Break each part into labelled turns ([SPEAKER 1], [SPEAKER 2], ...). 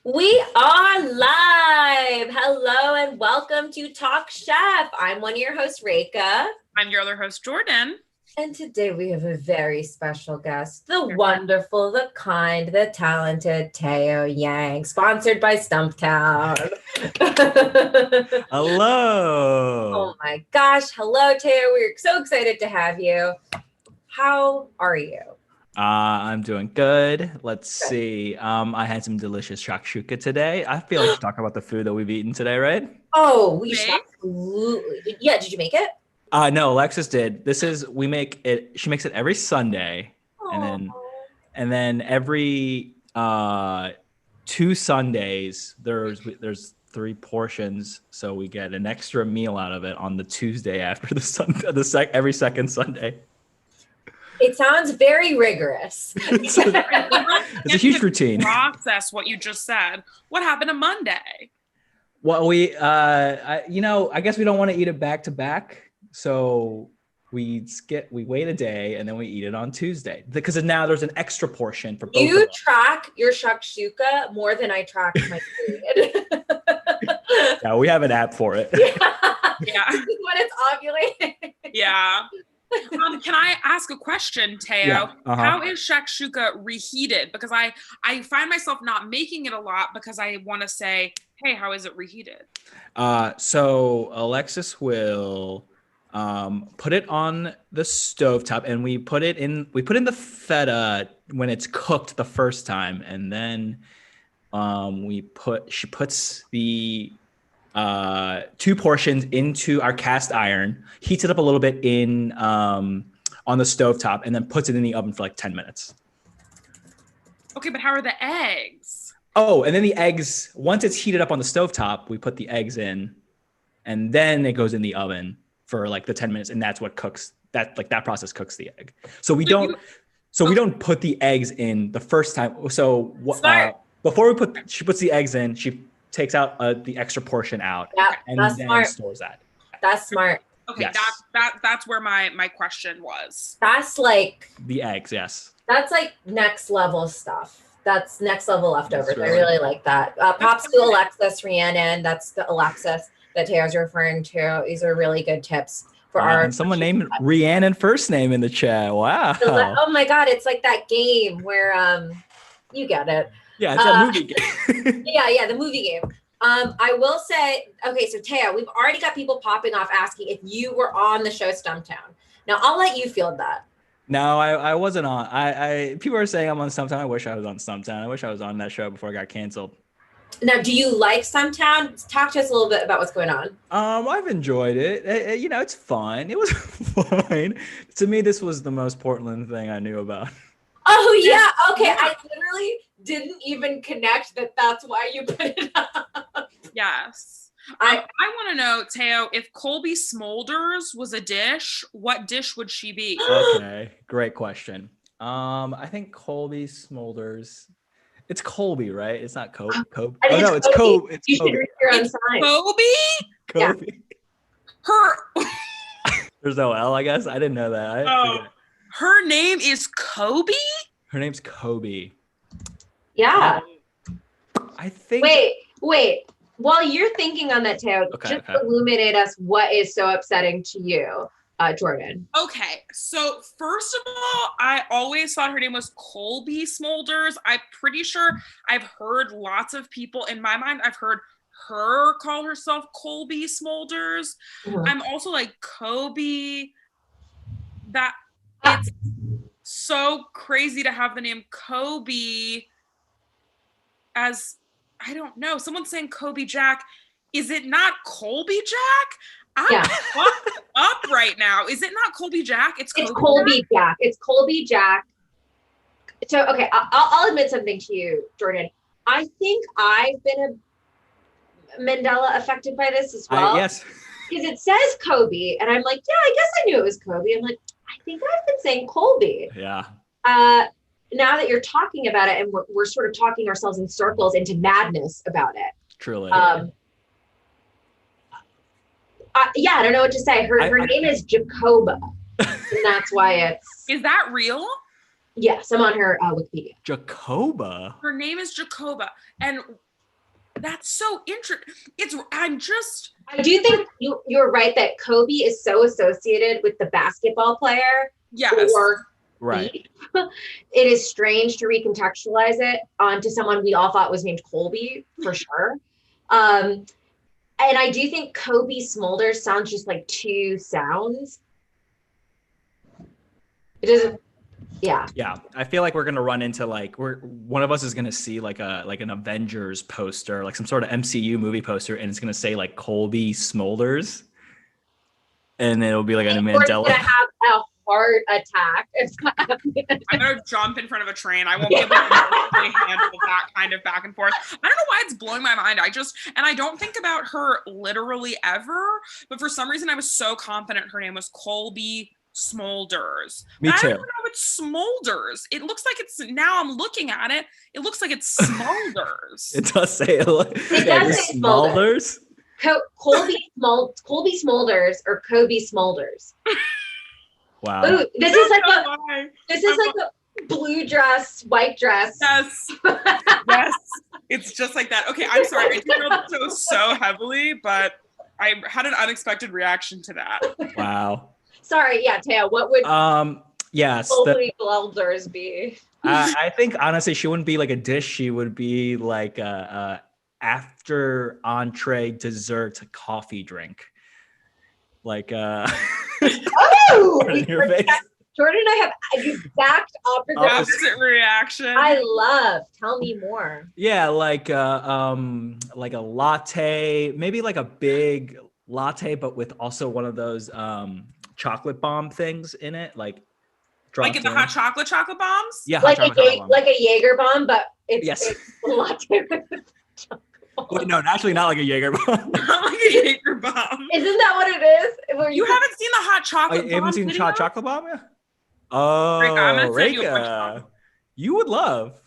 [SPEAKER 1] We are live. Hello and welcome to Talk Chef. I'm one of your hosts, Reka.
[SPEAKER 2] I'm your other host, Jordan.
[SPEAKER 1] And today we have a very special guest, the wonderful, the kind, the talented Teo Yang, sponsored by Stumptown.
[SPEAKER 3] Hello.
[SPEAKER 1] Oh my gosh. Hello, Teo. We're so excited to have you. How are you?
[SPEAKER 3] I'm doing good. Let's see. I had some delicious shakshuka today. I feel like we should talk about the food that we've eaten today, right?
[SPEAKER 1] Oh, we should absolutely. Yeah, did you make it?
[SPEAKER 3] No, Alexis did. We make it. She makes it every Sunday, and then every 2 Sundays there's 3 portions, so we get an extra meal out of it on the Tuesday after every second Sunday.
[SPEAKER 1] It sounds very rigorous.
[SPEAKER 3] It's a huge routine.
[SPEAKER 2] Process what you just said. What happened to Monday?
[SPEAKER 3] Well, I guess we don't want to eat it back to back, so we wait a day and then we eat it on Tuesday because now there's an extra portion for both.
[SPEAKER 1] You track your shakshuka more than I track my food.
[SPEAKER 3] Yeah, we have an app for it.
[SPEAKER 2] Yeah.
[SPEAKER 1] When it's ovulating.
[SPEAKER 2] Yeah. Can I ask a question, Teo?
[SPEAKER 3] Yeah,
[SPEAKER 2] How is shakshuka reheated? Because I find myself not making it a lot because I want to say, hey, how is it reheated?
[SPEAKER 3] So Alexis will put it on the stovetop, and we put in the feta when it's cooked the first time, and then she puts the 2 portions into our cast iron, heats it up a little bit on the stovetop, and then puts it in the oven for like 10 minutes.
[SPEAKER 2] Okay, but how are the eggs?
[SPEAKER 3] Oh, and then the eggs, once it's heated up on the stovetop, we put the eggs in, and then it goes in the oven for like the 10 minutes, and that's what cooks that process cooks the egg. So we don't put the eggs in the first time. So before she puts the eggs in, she takes out the extra portion out, and then
[SPEAKER 1] smart.
[SPEAKER 3] stores that.
[SPEAKER 1] That's smart.
[SPEAKER 2] Okay,
[SPEAKER 3] yes.
[SPEAKER 2] that's where my question was.
[SPEAKER 1] That's like
[SPEAKER 3] the eggs, yes.
[SPEAKER 1] That's like next level stuff. That's next level leftovers.
[SPEAKER 3] Really...
[SPEAKER 1] I really like that. Props to Alexis Rhiannon. That's the Alexis that Teo's referring to. These are really good tips for our.
[SPEAKER 3] And someone named Rhiannon first name in the chat. Wow.
[SPEAKER 1] Oh my God! It's like that game where you get it.
[SPEAKER 3] Yeah, it's a movie game.
[SPEAKER 1] yeah, the movie game. I will say, okay, so Teo, we've already got people popping off asking if you were on the show Stumptown. Now, I'll let you field that.
[SPEAKER 3] No, I wasn't on. People are saying I'm on Stumptown. I wish I was on Stumptown. I wish I was on that show before it got canceled.
[SPEAKER 1] Now, do you like Stumptown? Talk to us a little bit about what's going on.
[SPEAKER 3] I've enjoyed it. It's fun. It was fine. To me, this was the most Portland thing I knew about.
[SPEAKER 1] Oh, yeah. Okay. Yeah. I literally didn't even connect that's why you put it up.
[SPEAKER 2] Yes. I want to know, Teo, if Colby Smulders was a dish, what dish would she be?
[SPEAKER 3] Okay, great question. I think Colby Smulders. It's Colby, right? It's not Kobe. Oh no, it's Kobe. It's
[SPEAKER 1] you
[SPEAKER 3] Kobe.
[SPEAKER 1] should read your own sign.
[SPEAKER 2] Kobe?
[SPEAKER 1] Yeah.
[SPEAKER 3] There's no L, I guess. I didn't know that.
[SPEAKER 2] Her name is Kobe?
[SPEAKER 3] Her name's Kobe.
[SPEAKER 1] Yeah.
[SPEAKER 3] I think.
[SPEAKER 1] Wait. While you're thinking on that, Teo, illuminate us what is so upsetting to you, Jordan.
[SPEAKER 2] Okay, so first of all, I always thought her name was Colby Smulders. I'm pretty sure I've heard lots of people, in my mind, I've heard her call herself Colby Smulders. Mm-hmm. I'm also like, Kobe, it's so crazy to have the name Kobe as... I don't know. Someone's saying Kobe Jack. Is it not Colby Jack? I'm up right now. Is it not Colby Jack? It's
[SPEAKER 1] Colby Jack. It's Colby Jack. So, okay, I'll admit something to you, Jordan. I think I've been a Mandela affected by this as well.
[SPEAKER 3] Yes.
[SPEAKER 1] Because it says Kobe, and I'm like, yeah, I guess I knew it was Kobe. I'm like, I think I've been saying Colby.
[SPEAKER 3] Yeah.
[SPEAKER 1] Now that you're talking about it, and we're sort of talking ourselves in circles into madness about it.
[SPEAKER 3] Truly.
[SPEAKER 1] I don't know what to say. Her name is Jacoba, and that's why it's.
[SPEAKER 2] Is that real?
[SPEAKER 1] Yes, I'm on her Wikipedia.
[SPEAKER 3] Jacoba.
[SPEAKER 2] Her name is Jacoba, and That's so interesting.
[SPEAKER 1] I do think you're right that Kobe is so associated with the basketball player.
[SPEAKER 2] Yes.
[SPEAKER 1] Or
[SPEAKER 3] Right.
[SPEAKER 1] beef. It is strange to recontextualize it onto someone we all thought was named Colby for sure. And I do think Kobe Smulders sounds just like two sounds. It doesn't. Yeah.
[SPEAKER 3] Yeah, I feel like we're gonna run into like one of us is gonna see like an Avengers poster, like some sort of MCU movie poster, and it's gonna say like Colby Smulders, and it'll be like a
[SPEAKER 1] We're
[SPEAKER 3] Mandela.
[SPEAKER 1] gonna have a heart attack.
[SPEAKER 2] I'm gonna jump in front of a train. I won't be able to emotionally handle that kind of back and forth. I don't know why it's blowing my mind. I don't think about her literally ever, but for some reason I was so confident her name was Colby Smulders.
[SPEAKER 3] Me
[SPEAKER 2] I
[SPEAKER 3] too.
[SPEAKER 2] don't know it's Smulders. It looks like it's, now I'm looking at it, it looks like it's Smulders.
[SPEAKER 3] It does say
[SPEAKER 1] It does say
[SPEAKER 3] Smulders.
[SPEAKER 1] Colby Smulders or Kobe Smulders.
[SPEAKER 3] Wow.
[SPEAKER 1] Ooh, this is like a blue dress, white dress.
[SPEAKER 2] Yes. Yes. It's just like that. Okay, I'm sorry. I derailed the show so heavily, but I had an unexpected reaction to that.
[SPEAKER 3] Wow.
[SPEAKER 1] Sorry, yeah, Taya, what would
[SPEAKER 3] yes,
[SPEAKER 1] Colby Smulders be?
[SPEAKER 3] I think honestly she wouldn't be like a dish, she would be like a after entree dessert coffee drink. Like
[SPEAKER 1] Oh, Jordan and I have exact
[SPEAKER 2] opposite reaction.
[SPEAKER 1] I love. Tell me more.
[SPEAKER 3] Yeah, like a latte, maybe like a big latte, but with also one of those chocolate bomb things in it, like
[SPEAKER 2] in the hot chocolate bombs.
[SPEAKER 3] Yeah,
[SPEAKER 1] like a Jaeger bomb, but it's a latte.
[SPEAKER 3] Wait, no, actually not like a Jaeger bomb.
[SPEAKER 2] Not like a Jaeger bomb.
[SPEAKER 1] Isn't that what it is?
[SPEAKER 2] You haven't seen the hot chocolate bomb?
[SPEAKER 3] You haven't seen hot chocolate bomb yet? Oh, Reka, you would love.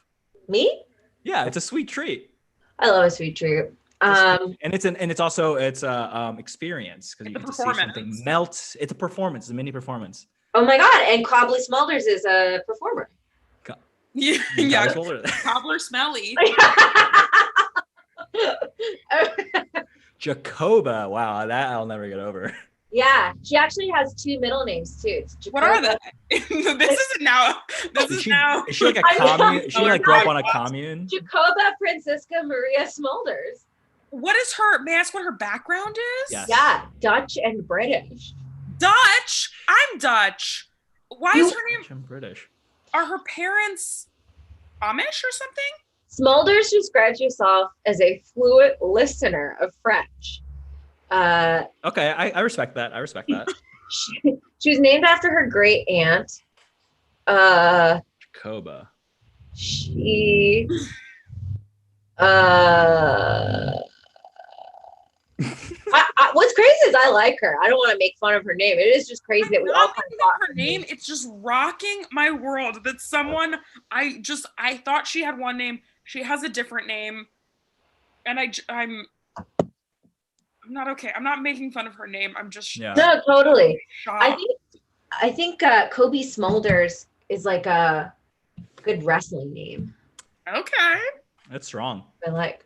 [SPEAKER 1] Me?
[SPEAKER 3] Yeah, it's a sweet treat.
[SPEAKER 1] I love a sweet treat.
[SPEAKER 3] And it's also a experience because you get to see something melt. It's a performance, a mini performance.
[SPEAKER 1] Oh my god! And Cobbly Smulders is a performer.
[SPEAKER 2] Yeah, Cobbler Smelly.
[SPEAKER 3] Jacoba, wow, that I'll never get over.
[SPEAKER 1] Yeah, she actually has two middle names too.
[SPEAKER 2] What are they? This is now. Is
[SPEAKER 3] she like a commune? She like grew up on a commune.
[SPEAKER 1] Jacoba Francisca Maria Smulders.
[SPEAKER 2] What is her? May I ask what her background is?
[SPEAKER 3] Yes.
[SPEAKER 1] Yeah, Dutch and British.
[SPEAKER 2] Dutch? I'm Dutch. Why is her name?
[SPEAKER 3] I'm British.
[SPEAKER 2] Are her parents Amish or something?
[SPEAKER 1] Smulders describes herself as a fluent listener of French.
[SPEAKER 3] Okay, I respect that.
[SPEAKER 1] She was named after her great aunt.
[SPEAKER 3] Jacoba.
[SPEAKER 1] She what's crazy is I like her. I don't want to make fun of her name. It is just crazy that we all kind of thought
[SPEAKER 2] her name. It's just rocking my world that someone I thought she had one name. She has a different name, and I'm not okay. I'm not making fun of her name. I'm just
[SPEAKER 1] no, totally.
[SPEAKER 2] Shocked.
[SPEAKER 1] I think Kobe Smulders is like a good wrestling name.
[SPEAKER 2] Okay,
[SPEAKER 3] that's wrong.
[SPEAKER 1] I like.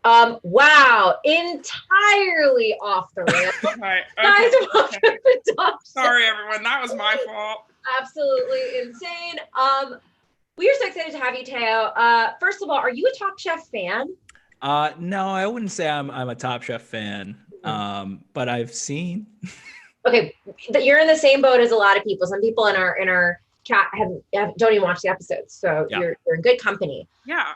[SPEAKER 1] Wow, entirely off the rails.
[SPEAKER 2] Right.
[SPEAKER 1] Guys, welcome to Top
[SPEAKER 2] Sorry, everyone. That was my fault.
[SPEAKER 1] Absolutely insane. We are so excited to have you, Teo. First of all, are you a Top Chef fan?
[SPEAKER 3] No, I wouldn't say I'm a Top Chef fan. But I've seen.
[SPEAKER 1] Okay, you're in the same boat as a lot of people. Some people in our chat don't even watch the episodes, so you're in good company.
[SPEAKER 2] Yeah.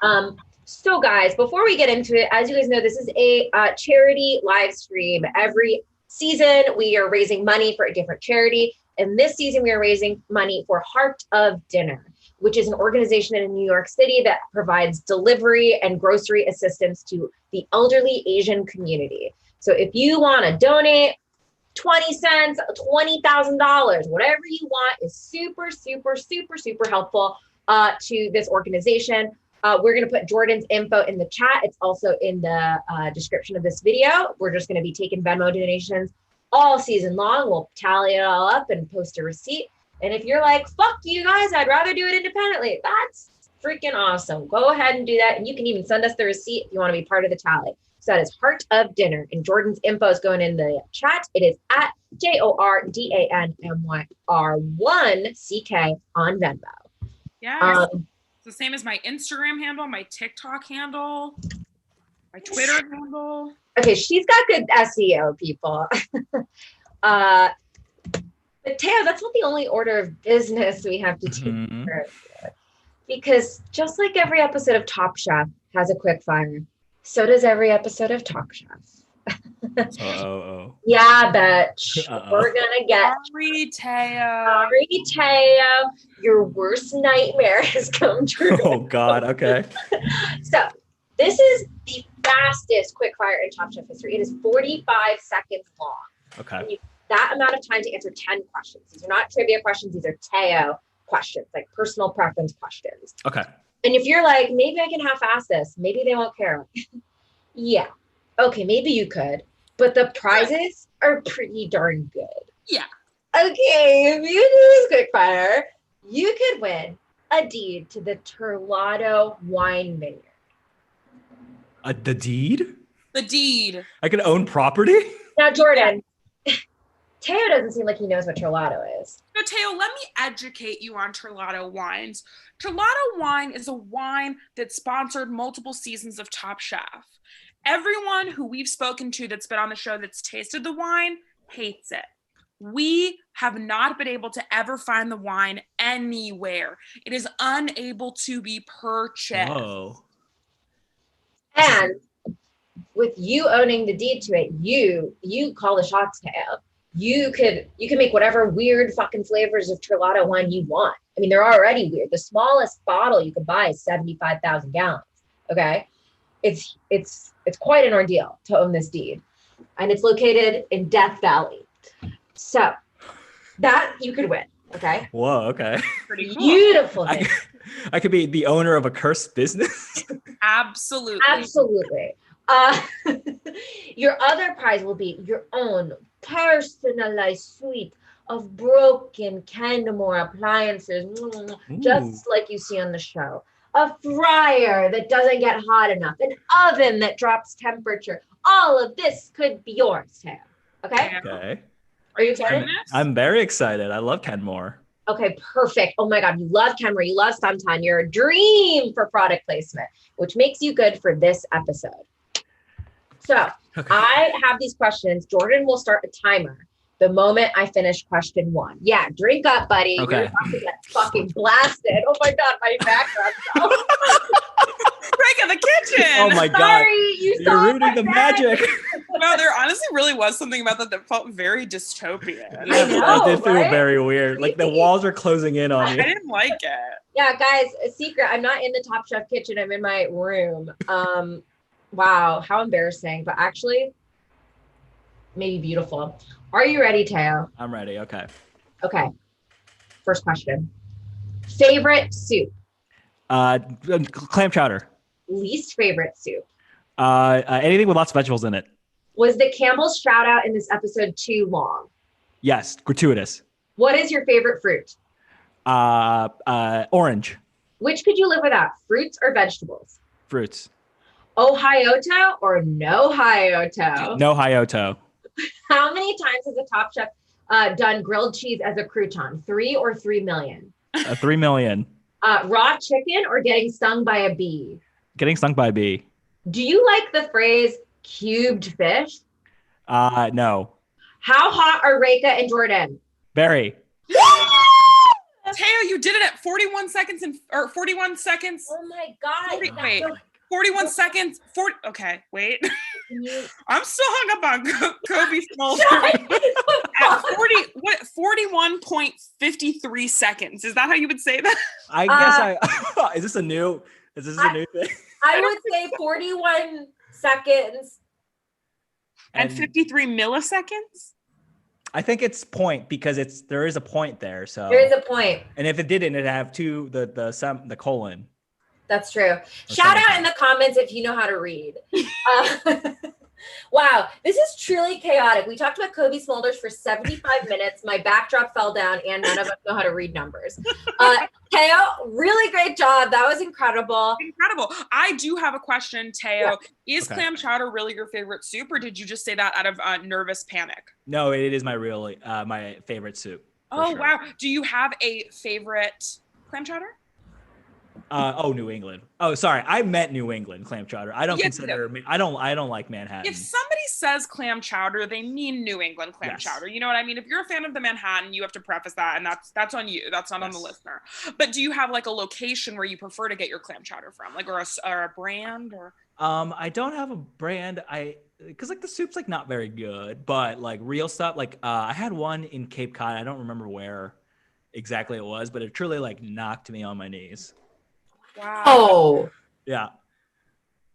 [SPEAKER 1] So guys, before we get into it, as you guys know, this is a charity live stream. Every season, we are raising money for a different charity. And this season, we are raising money for Heart of Dinner, which is an organization in New York City that provides delivery and grocery assistance to the elderly Asian community. So if you want to donate 20 cents, $20,000, whatever you want is super, super, super, super helpful to this organization. We're going to put Jordan's info in the chat. It's also in the description of this video. We're just going to be taking Venmo donations all season long. We'll tally it all up and post a receipt. And if you're like, fuck you guys, I'd rather do it independently, that's freaking awesome. Go ahead and do that. And you can even send us the receipt if you want to be part of the tally. So that is Heart of Dinner. And Jordan's info is going in the chat. It is at JORDANMYR1CK on Venmo.
[SPEAKER 2] Yeah. It's the same as my Instagram handle, my TikTok handle, my Twitter handle.
[SPEAKER 1] Okay, she's got good SEO, people. But Teo, that's not the only order of business we have to take care of here. Because just like every episode of Top Chef has a quick fire, so does every episode of Talk Chef. Yeah, bitch. We're gonna get
[SPEAKER 2] Sorry, Teo.
[SPEAKER 1] Sorry, Teo. Your worst nightmare has come true.
[SPEAKER 3] Oh God. Okay.
[SPEAKER 1] So this is the fastest quickfire in Top Chef history. It is 45 seconds long.
[SPEAKER 3] Okay.
[SPEAKER 1] That amount of time to answer 10 questions. These are not trivia questions. These are Teo questions, like personal preference questions.
[SPEAKER 3] Okay.
[SPEAKER 1] And if you're like, maybe I can half-ass this, maybe they won't care. Yeah. Okay, maybe you could, but the prizes are pretty darn good.
[SPEAKER 2] Yeah.
[SPEAKER 1] Okay, if you do this quickfire, you could win a deed to the Terlato wine vineyard.
[SPEAKER 3] The deed?
[SPEAKER 2] The deed.
[SPEAKER 3] I can own property?
[SPEAKER 1] Now, Jordan, Teo doesn't seem like he knows what Terlato is.
[SPEAKER 2] No, Teo, let me educate you on Terlato wines. Terlato wine is a wine that sponsored multiple seasons of Top Chef. Everyone who we've spoken to that's been on the show that's tasted the wine hates it. We have not been able to ever find the wine anywhere. It is unable to be purchased.
[SPEAKER 3] Oh.
[SPEAKER 1] And with you owning the deed to it, you call the shots, Teo. You could make whatever weird fucking flavors of Terlato wine you want. I mean, they're already weird. The smallest bottle you could buy is 75,000 gallons. Okay, it's quite an ordeal to own this deed, and it's located in Death Valley. So that you could win. Okay.
[SPEAKER 3] Whoa. Okay.
[SPEAKER 2] Pretty cool.
[SPEAKER 1] Beautiful.
[SPEAKER 3] I could be the owner of a cursed business.
[SPEAKER 2] Absolutely.
[SPEAKER 1] Absolutely. Your other prize will be your own personalized suite of broken Candomore appliances, just like you see on the show. A fryer that doesn't get hot enough, an oven that drops temperature. All of this could be yours, Teo. Okay?
[SPEAKER 3] Okay.
[SPEAKER 1] Are you excited?
[SPEAKER 3] I'm very excited. I love Kenmore.
[SPEAKER 1] Okay, perfect. Oh my God, you love Kenmore, you love Suntan. You're a dream for product placement, which makes you good for this episode. So I have these questions. Jordan will start a timer the moment I finish question 1. Yeah, drink up, buddy.
[SPEAKER 3] Okay.
[SPEAKER 1] You're about to get fucking blasted. Oh my God, my background.
[SPEAKER 2] Break in the kitchen.
[SPEAKER 3] Oh my God.
[SPEAKER 1] Sorry,
[SPEAKER 3] You're ruining the magic.
[SPEAKER 2] Wow, there honestly really was something about that felt very dystopian.
[SPEAKER 1] I know,
[SPEAKER 3] It did feel
[SPEAKER 1] right?
[SPEAKER 3] very weird. Like the walls are closing in on
[SPEAKER 2] I
[SPEAKER 3] you.
[SPEAKER 2] didn't like it.
[SPEAKER 1] Yeah, guys, a secret. I'm not in the Top Chef kitchen. I'm in my room. Wow, how embarrassing. But actually, maybe beautiful. Are you ready, Teo?
[SPEAKER 3] I'm ready. Okay.
[SPEAKER 1] Okay. First question. Favorite soup?
[SPEAKER 3] Clam chowder.
[SPEAKER 1] Least favorite soup?
[SPEAKER 3] Anything with lots of vegetables in it.
[SPEAKER 1] Was the Campbell's shout out in this episode too long?
[SPEAKER 3] Yes, gratuitous.
[SPEAKER 1] What is your favorite fruit?
[SPEAKER 3] Orange.
[SPEAKER 1] Which could you live without, fruits or vegetables?
[SPEAKER 3] Fruits.
[SPEAKER 1] Ohioto or no Hyoto?
[SPEAKER 3] No Hyoto.
[SPEAKER 1] How many times has a Top Chef done grilled cheese as a crouton? 3 or 3 million?
[SPEAKER 3] 3 million.
[SPEAKER 1] Raw chicken or getting stung by a bee?
[SPEAKER 3] Getting stung by a bee.
[SPEAKER 1] Do you like the phrase cubed fish?
[SPEAKER 3] No.
[SPEAKER 1] How hot are Reka and Jordan?
[SPEAKER 3] Very.
[SPEAKER 2] Teo, you did it at 41 seconds or 41 seconds.
[SPEAKER 1] Oh my God.
[SPEAKER 2] Wait, 41 seconds. 40. Okay, wait. I'm still hung up on Kobe Smolder. At 41.53 seconds. Is that how you would say that?
[SPEAKER 3] I guess is this a new thing?
[SPEAKER 1] I would say 41 seconds.
[SPEAKER 2] And 53 milliseconds?
[SPEAKER 3] I think it's point because there is a point there. So
[SPEAKER 1] There is a point.
[SPEAKER 3] and if it didn't, it'd have the colon.
[SPEAKER 1] That's true. Shout out in the comments if you know how to read. Wow, this is truly chaotic. We talked about Kobe Smulders for 75 minutes. My backdrop fell down, and none of us know how to read numbers. Teo, really great job. That was incredible.
[SPEAKER 2] Incredible. I do have a question, Teo.
[SPEAKER 1] Yeah.
[SPEAKER 2] Is clam chowder really your favorite soup, or did you just say that out of nervous panic?
[SPEAKER 3] No, it is my favorite soup.
[SPEAKER 2] Oh,
[SPEAKER 3] sure.
[SPEAKER 2] wow. Do you have a favorite clam chowder?
[SPEAKER 3] New England. Oh, sorry, I meant New England clam chowder. I don't consider. I don't like Manhattan.
[SPEAKER 2] If somebody says clam chowder, they mean New England clam chowder. You know what I mean? If you're a fan of the Manhattan, you have to preface that, and that's on you. That's not on the listener. But do you have like a location where you prefer to get your clam chowder from, like or a brand or?
[SPEAKER 3] I don't have a brand. Because like the soup's like not very good, but like real stuff. Like I had one in Cape Cod. I don't remember where exactly it was, but it truly like knocked me on my knees.
[SPEAKER 2] Wow.
[SPEAKER 1] Oh.
[SPEAKER 3] Yeah.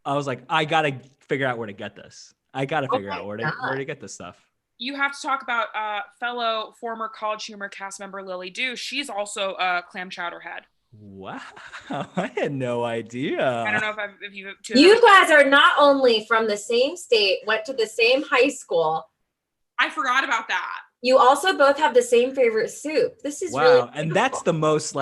[SPEAKER 3] I was like, I gotta figure out where to get this. I gotta figure out where to get this stuff.
[SPEAKER 2] You have to talk about fellow former College Humor cast member Lily Dew. She's also a clam chowder head.
[SPEAKER 3] Wow, I had no idea.
[SPEAKER 2] I don't know if you.
[SPEAKER 1] You guys are not only from the same state, went to the same high school.
[SPEAKER 2] I forgot about that.
[SPEAKER 1] You also both have the same favorite soup. This is really beautiful.
[SPEAKER 3] And that's the most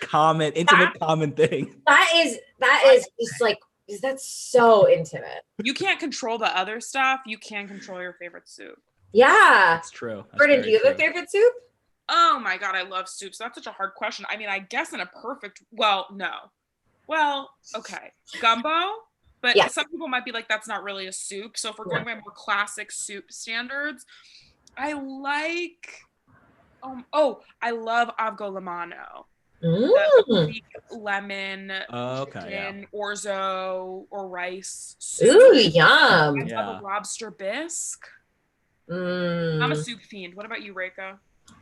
[SPEAKER 3] common, common thing.
[SPEAKER 1] That is just like, that's so intimate.
[SPEAKER 2] You can't control the other stuff. You can control your favorite soup.
[SPEAKER 1] Yeah.
[SPEAKER 3] That's true.
[SPEAKER 1] Brendan, do you have a favorite soup?
[SPEAKER 2] Oh my God, I love soups. That's such a hard question. I mean, I guess in a perfect, no. Well, okay. Gumbo, but some people might be like, that's not really a soup. So if we're going by more classic soup standards, I like, I love avgo lamano. The lemon, chicken, orzo, or rice soup.
[SPEAKER 1] Ooh, yum.
[SPEAKER 2] I love a lobster bisque. I'm a soup fiend. What about you, Reika?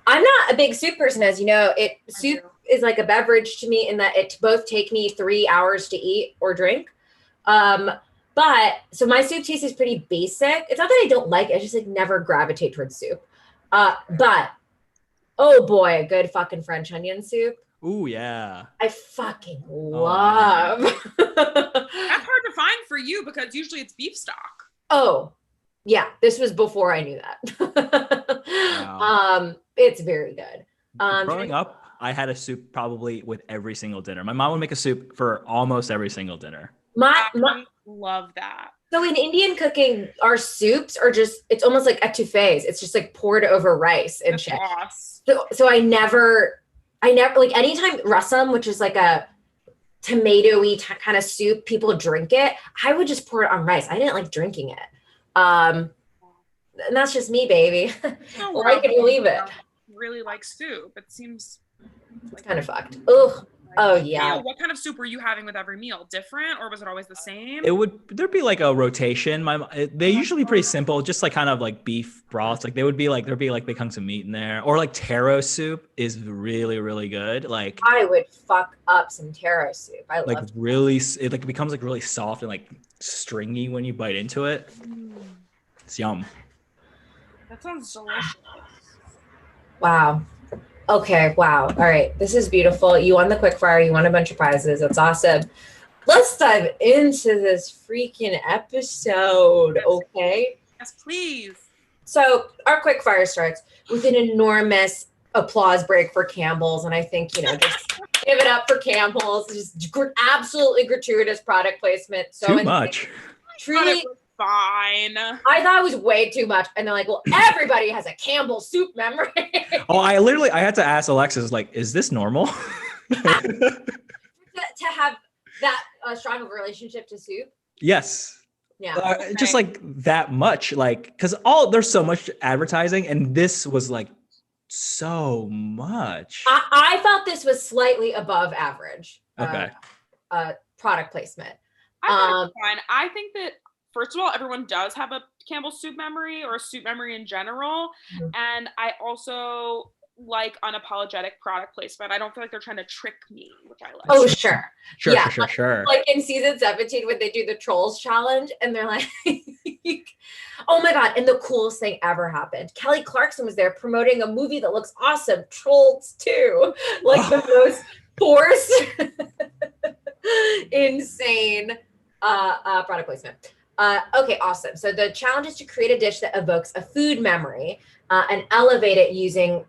[SPEAKER 1] I'm not a big soup person, as you know. Soup is like a beverage to me in that it both take me 3 hours to eat or drink. But so my soup taste is pretty basic. It's not that I don't like it. I just like never gravitate towards soup. But oh boy, a good fucking French onion soup.
[SPEAKER 3] Ooh, yeah.
[SPEAKER 1] I fucking love.
[SPEAKER 2] That's hard to find for you because usually it's beef stock.
[SPEAKER 1] Oh, yeah. This was before I knew that.
[SPEAKER 3] Wow.
[SPEAKER 1] It's very good.
[SPEAKER 3] Growing up, I had a soup probably with every single dinner. My mom would make a soup for almost every single dinner.
[SPEAKER 2] I love that.
[SPEAKER 1] So in Indian cooking, our soups are just, it's almost like etouffees. It's just like poured over rice and shit.
[SPEAKER 2] Awesome.
[SPEAKER 1] So I never, like anytime rasam, which is like a tomatoey kind of soup, people drink it, I would just pour it on rice. I didn't like drinking it. And that's just me, baby. Or I can believe it.
[SPEAKER 2] Really like soup. It seems
[SPEAKER 1] it's kind of fucked. Ugh. Oh yeah.
[SPEAKER 2] What kind of soup were you having with every meal? Different, or was it always the same?
[SPEAKER 3] There'd be like a rotation. They usually pretty simple, just like kind of like beef broths. Like there'd be like big hunks of meat in there, or like taro soup is really really good. Like
[SPEAKER 1] I would fuck up some taro soup. I
[SPEAKER 3] like
[SPEAKER 1] love
[SPEAKER 3] really. It like becomes like really soft and like stringy when you bite into it. It's yum.
[SPEAKER 2] That sounds delicious.
[SPEAKER 1] Wow. Okay, wow. All right. This is beautiful. You won the quickfire. You won a bunch of prizes. That's awesome. Let's dive into this freaking episode, okay?
[SPEAKER 2] Yes, please.
[SPEAKER 1] So our quickfire starts with an enormous applause break for Campbell's. And I think, just give it up for Campbell's. Just absolutely gratuitous product placement. So
[SPEAKER 3] too much.
[SPEAKER 1] Truly
[SPEAKER 2] fine.
[SPEAKER 1] I thought it was way too much. And they're like, well, everybody has a Campbell's soup memory.
[SPEAKER 3] I had to ask Alexis, like, is this normal?
[SPEAKER 1] to have that strong of a relationship to soup?
[SPEAKER 3] Yes.
[SPEAKER 1] Yeah.
[SPEAKER 3] Just like that much, like, because there's so much advertising, and this was like so much.
[SPEAKER 1] I felt this was slightly above average.
[SPEAKER 3] Okay.
[SPEAKER 1] Product placement.
[SPEAKER 2] I think that first of all, everyone does have a Campbell's soup memory or a soup memory in general. Mm-hmm. And I also like unapologetic product placement. I don't feel like they're trying to trick me, which I like.
[SPEAKER 1] Oh, sure.
[SPEAKER 3] Sure.
[SPEAKER 1] Like in season 17 when they do the Trolls challenge and they're like, oh my God. And the coolest thing ever happened. Kelly Clarkson was there promoting a movie that looks awesome, Trolls 2. Like the most forced, insane product placement. Okay, awesome. So the challenge is to create a dish that evokes a food memory and elevate it using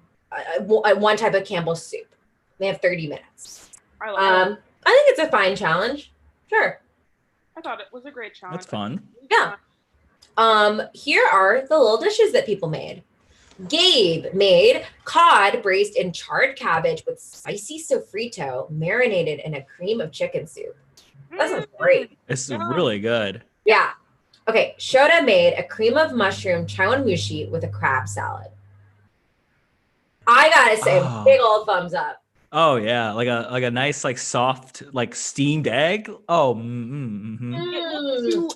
[SPEAKER 1] one type of Campbell's soup. They have 30 minutes.
[SPEAKER 2] I love it.
[SPEAKER 1] I think it's a fine challenge. Sure.
[SPEAKER 2] I thought it was a great challenge.
[SPEAKER 3] That's fun.
[SPEAKER 1] Yeah. Here are the little dishes that people made. Gabe made cod braised in charred cabbage with spicy sofrito marinated in a cream of chicken soup. That sounds great.
[SPEAKER 3] It's really good.
[SPEAKER 1] Yeah. Okay. Shota made a cream of mushroom chawanmushi with a crab salad. I gotta say, big old thumbs up.
[SPEAKER 3] Oh yeah, like a nice like soft like steamed egg. Oh,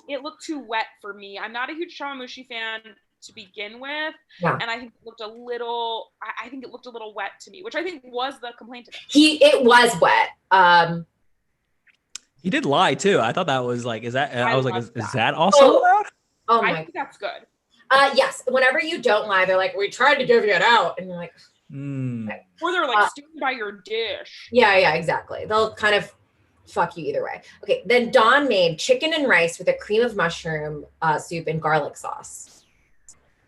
[SPEAKER 2] It looked too wet for me. I'm not a huge chawanmushi fan to begin with, and I think it looked a little. I think it looked a little wet to me, which I think was the complaint of it.
[SPEAKER 1] It was wet.
[SPEAKER 3] He did lie too. I thought that was like, is that? I was like, is that also allowed?
[SPEAKER 1] Oh
[SPEAKER 2] I think that's good.
[SPEAKER 1] Yes. Whenever you don't lie, they're like, we tried to give you it out, and you're like.
[SPEAKER 2] Okay. Or they're like, stand by your dish.
[SPEAKER 1] Yeah, exactly. They'll kind of fuck you either way. Okay, then Dawn made chicken and rice with a cream of mushroom soup and garlic sauce.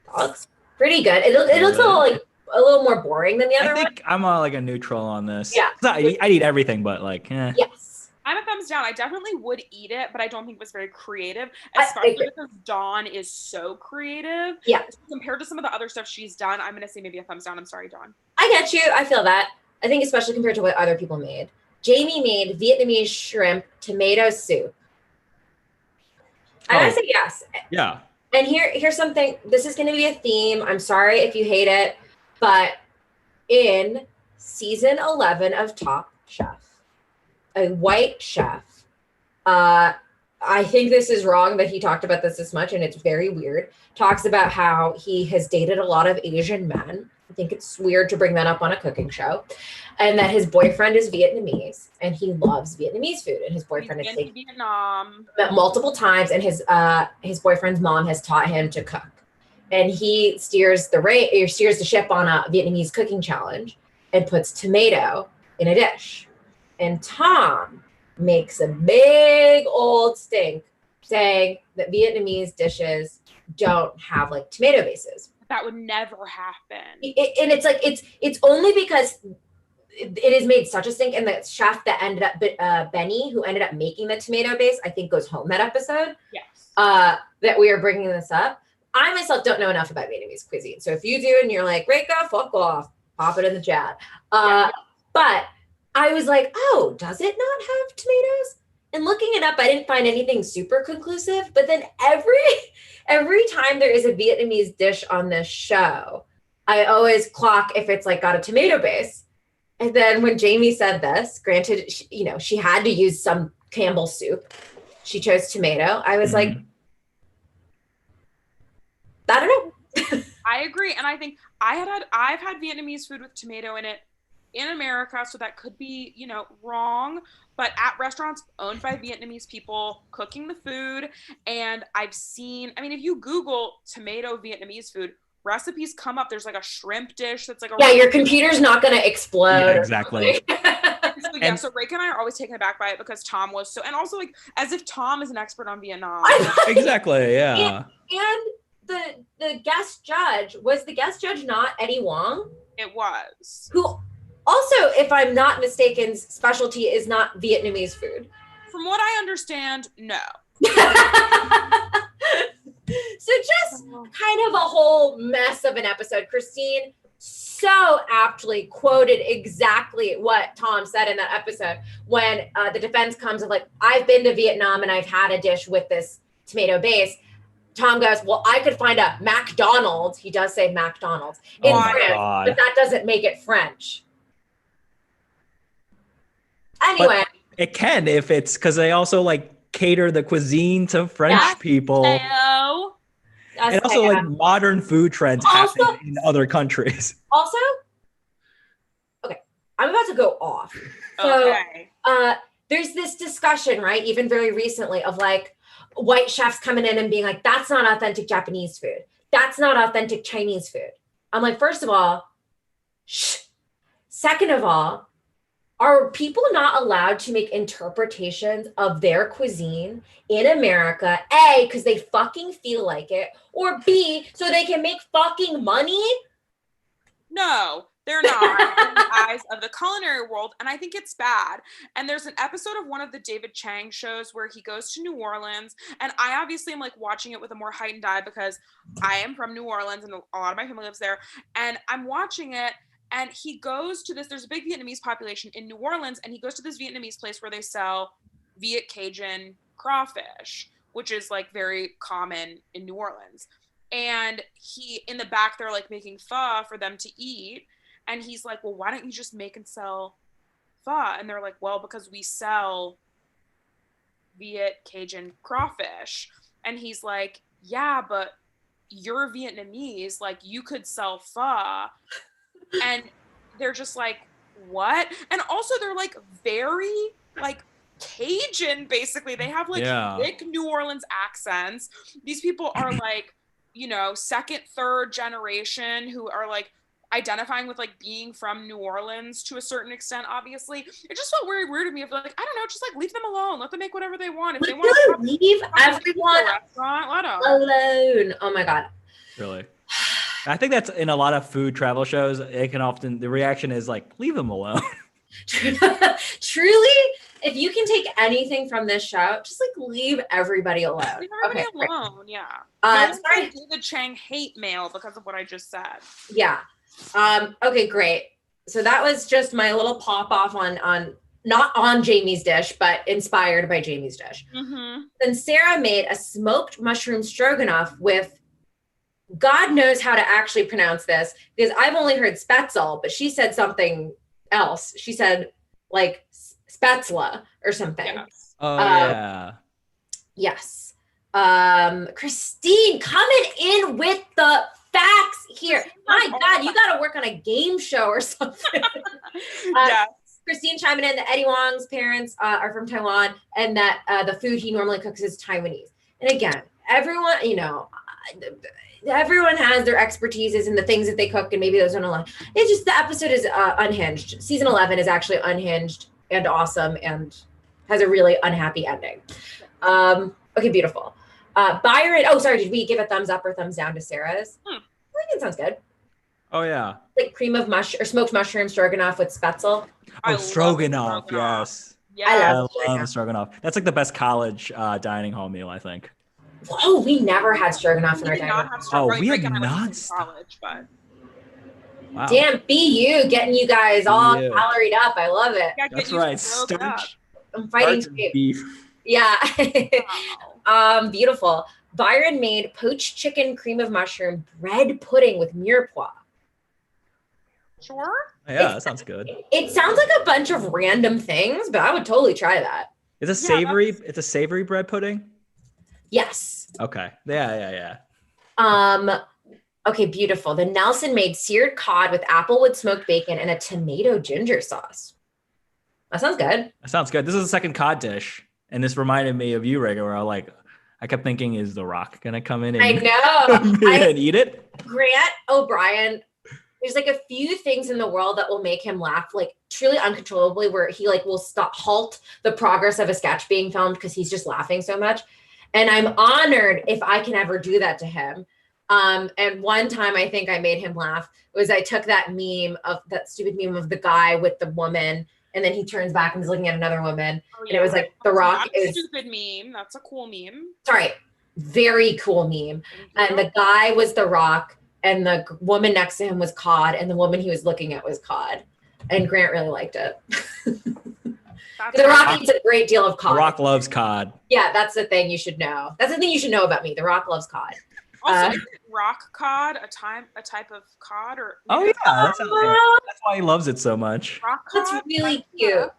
[SPEAKER 1] That looks pretty good. It looks a little more boring than the other one.
[SPEAKER 3] I think I'm like a neutral on this.
[SPEAKER 1] Yeah.
[SPEAKER 3] I eat everything, but like,
[SPEAKER 1] Yes.
[SPEAKER 2] I'm a thumbs down. I definitely would eat it, but I don't think it was very creative, especially because Dawn is so creative.
[SPEAKER 1] Yeah.
[SPEAKER 2] Compared to some of the other stuff she's done, I'm going to say maybe a thumbs down. I'm sorry, Dawn.
[SPEAKER 1] I get you. I feel that. I think especially compared to what other people made. Jamie made Vietnamese shrimp tomato soup. I gotta say yes.
[SPEAKER 3] Yeah.
[SPEAKER 1] And here's something. This is going to be a theme. I'm sorry if you hate it, but in season 11 of Top Chef, a white chef, I think this is wrong that he talked about this much, and it's very weird, talks about how he has dated a lot of Asian men. I think it's weird to bring that up on a cooking show. And that his boyfriend is Vietnamese, and he loves Vietnamese food. And his boyfriend has taken
[SPEAKER 2] Vietnam
[SPEAKER 1] multiple times, and his boyfriend's mom has taught him to cook. And he steers the ship on a Vietnamese cooking challenge and puts tomato in a dish. And Tom makes a big old stink saying that Vietnamese dishes don't have like tomato bases.
[SPEAKER 2] That would never happen.
[SPEAKER 1] And it's like, it's only because it has made such a stink. And the chef that ended up, Benny, who ended up making the tomato base, I think goes home that episode.
[SPEAKER 2] Yes.
[SPEAKER 1] That we are bringing this up. I myself don't know enough about Vietnamese cuisine. So if you do and you're like, Reka, fuck off, pop it in the chat. But I was like, oh, does it not have tomatoes? And looking it up, I didn't find anything super conclusive. But then every time there is a Vietnamese dish on this show, I always clock if it's like got a tomato base. And then when Jamie said this, granted, she had to use some Campbell's soup. She chose tomato. I was like, I don't know.
[SPEAKER 2] I agree. And I think I've had Vietnamese food with tomato in it in America, so that could be, wrong, but at restaurants owned by Vietnamese people cooking the food. And I've seen, if you Google tomato Vietnamese food, recipes come up. There's like a shrimp dish that's like
[SPEAKER 1] your computer's not going to explode.
[SPEAKER 3] Yeah, exactly.
[SPEAKER 2] So Rake and I are always taken aback by it because Tom was so, and also like as if Tom is an expert on Vietnam.
[SPEAKER 3] Exactly, yeah.
[SPEAKER 1] And the guest judge, was the guest judge not Eddie Wong?
[SPEAKER 2] It was.
[SPEAKER 1] Who also, if I'm not mistaken, specialty is not Vietnamese food.
[SPEAKER 2] From what I understand, no.
[SPEAKER 1] So just kind of a whole mess of an episode. Christine so aptly quoted exactly what Tom said in that episode when the defense comes of like, I've been to Vietnam and I've had a dish with this tomato base. Tom goes, well, I could find a McDonald's. He does say McDonald's in France, but that doesn't make it French. Anyway.
[SPEAKER 3] But it can if it's because they also like cater the cuisine to French people.
[SPEAKER 2] Hello.
[SPEAKER 3] And also like modern food trends happen in other countries.
[SPEAKER 1] Also, okay, I'm about to go off. So there's this discussion, right? Even very recently of like white chefs coming in and being like, that's not authentic Japanese food. That's not authentic Chinese food. I'm like, first of all, shh. Second of all, Are people not allowed to make interpretations of their cuisine in America? A, because they fucking feel like it, or B, so they can make fucking money?
[SPEAKER 2] No, they're not in the eyes of the culinary world, and I think it's bad. And there's an episode of one of the David Chang shows where he goes to New Orleans, and I obviously am like watching it with a more heightened eye because I am from New Orleans and a lot of my family lives there, and I'm watching it. And he goes to this, there's a big Vietnamese population in New Orleans, and he goes to this Vietnamese place where they sell Viet Cajun crawfish, which is like very common in New Orleans. And he, in the back, they're like making pho for them to eat. And he's like, well, why don't you just make and sell pho? And they're like, well, because we sell Viet Cajun crawfish. And he's like, yeah, but you're Vietnamese, like you could sell pho. And they're just like, what? And also they're like very like Cajun, basically. They have like thick New Orleans accents. These people are like, you know, second, third generation who are like identifying with like being from New Orleans to a certain extent, obviously. It just felt very weird to me. I feel like, I don't know, just like leave them alone. Let them make whatever they want. If they want to
[SPEAKER 1] leave everyone alone. Oh my God.
[SPEAKER 3] Really? I think that's in a lot of food travel shows. It can often, the reaction is like, leave them alone.
[SPEAKER 1] Truly, if you can take anything from this show, just like leave everybody alone.
[SPEAKER 2] Leave everybody alone, yeah.
[SPEAKER 1] Sorry.
[SPEAKER 2] David Chang hate mail because of what I just said.
[SPEAKER 1] Yeah. Okay, great. So that was just my little pop off on not on Jamie's dish, but inspired by Jamie's dish.
[SPEAKER 2] Mm-hmm.
[SPEAKER 1] Then Sarah made a smoked mushroom stroganoff with, God knows how to actually pronounce this because I've only heard spätzle, but she said something else. She said like spätzle or something.
[SPEAKER 2] Yes.
[SPEAKER 3] Oh yeah.
[SPEAKER 1] Yes. Christine coming in with the facts here. My God, you got to work on a game show or something.
[SPEAKER 2] Yes.
[SPEAKER 1] Christine chiming in that Eddie Wong's parents are from Taiwan and that the food he normally cooks is Taiwanese. And again, everyone, you know, everyone has their expertises in the things that they cook, and maybe those don't align. It's just the episode is unhinged. Season 11 is actually unhinged and awesome and has a really unhappy ending. Okay, beautiful. Byron, oh, sorry, did we give a thumbs up or thumbs down to Sarah's? I think it sounds good.
[SPEAKER 3] Oh, yeah.
[SPEAKER 1] Like cream of or smoked mushroom stroganoff with spätzle.
[SPEAKER 3] Oh, stroganoff, yes.
[SPEAKER 2] Yeah.
[SPEAKER 3] I love stroganoff. That's like the best college dining hall meal, I think.
[SPEAKER 1] Oh, we never had stroganoff in our dining
[SPEAKER 3] room. Oh, we had not.
[SPEAKER 2] College, but
[SPEAKER 3] wow.
[SPEAKER 1] Damn, BU getting you guys all calored up. I love it.
[SPEAKER 2] Yeah,
[SPEAKER 3] that's right. Starch.
[SPEAKER 1] I'm fighting beef. Yeah.
[SPEAKER 2] Wow.
[SPEAKER 1] Beautiful. Byron made poached chicken cream of mushroom bread pudding with mirepoix.
[SPEAKER 2] Sure.
[SPEAKER 3] Yeah, that sounds good.
[SPEAKER 1] It sounds like a bunch of random things, but I would totally try that.
[SPEAKER 3] It's a savory. It's a savory bread pudding.
[SPEAKER 1] Yes.
[SPEAKER 3] Okay. Yeah.
[SPEAKER 1] Okay, beautiful. The Nelson made seared cod with applewood smoked bacon and a tomato ginger sauce. That sounds good.
[SPEAKER 3] That sounds good. This is the second cod dish, and this reminded me of you, Reagan, where I kept thinking, is The Rock gonna come in and,
[SPEAKER 1] I know.
[SPEAKER 3] and eat it?
[SPEAKER 1] Grant O'Brien, there's like a few things in the world that will make him laugh like truly uncontrollably, where he like will halt the progress of a sketch being filmed because he's just laughing so much. And I'm honored if I can ever do that to him. And one time I think I made him laugh was I took that stupid meme of the guy with the woman, and then he turns back and is looking at another woman. Oh, yeah. And it was like The Rock is
[SPEAKER 2] a stupid meme. That's a cool meme.
[SPEAKER 1] Sorry, very cool meme. And the guy was The Rock, and the woman next to him was Cod, and the woman he was looking at was Cod. And Grant really liked it. The Rock eats a great deal of cod.
[SPEAKER 3] The Rock loves cod.
[SPEAKER 1] Yeah, that's the thing you should know. That's the thing you should know about me. The Rock loves cod.
[SPEAKER 2] Also, is rock cod a type of cod? Or
[SPEAKER 3] oh yeah, that's why he loves it so much.
[SPEAKER 2] Rock cod?
[SPEAKER 1] That's really cute.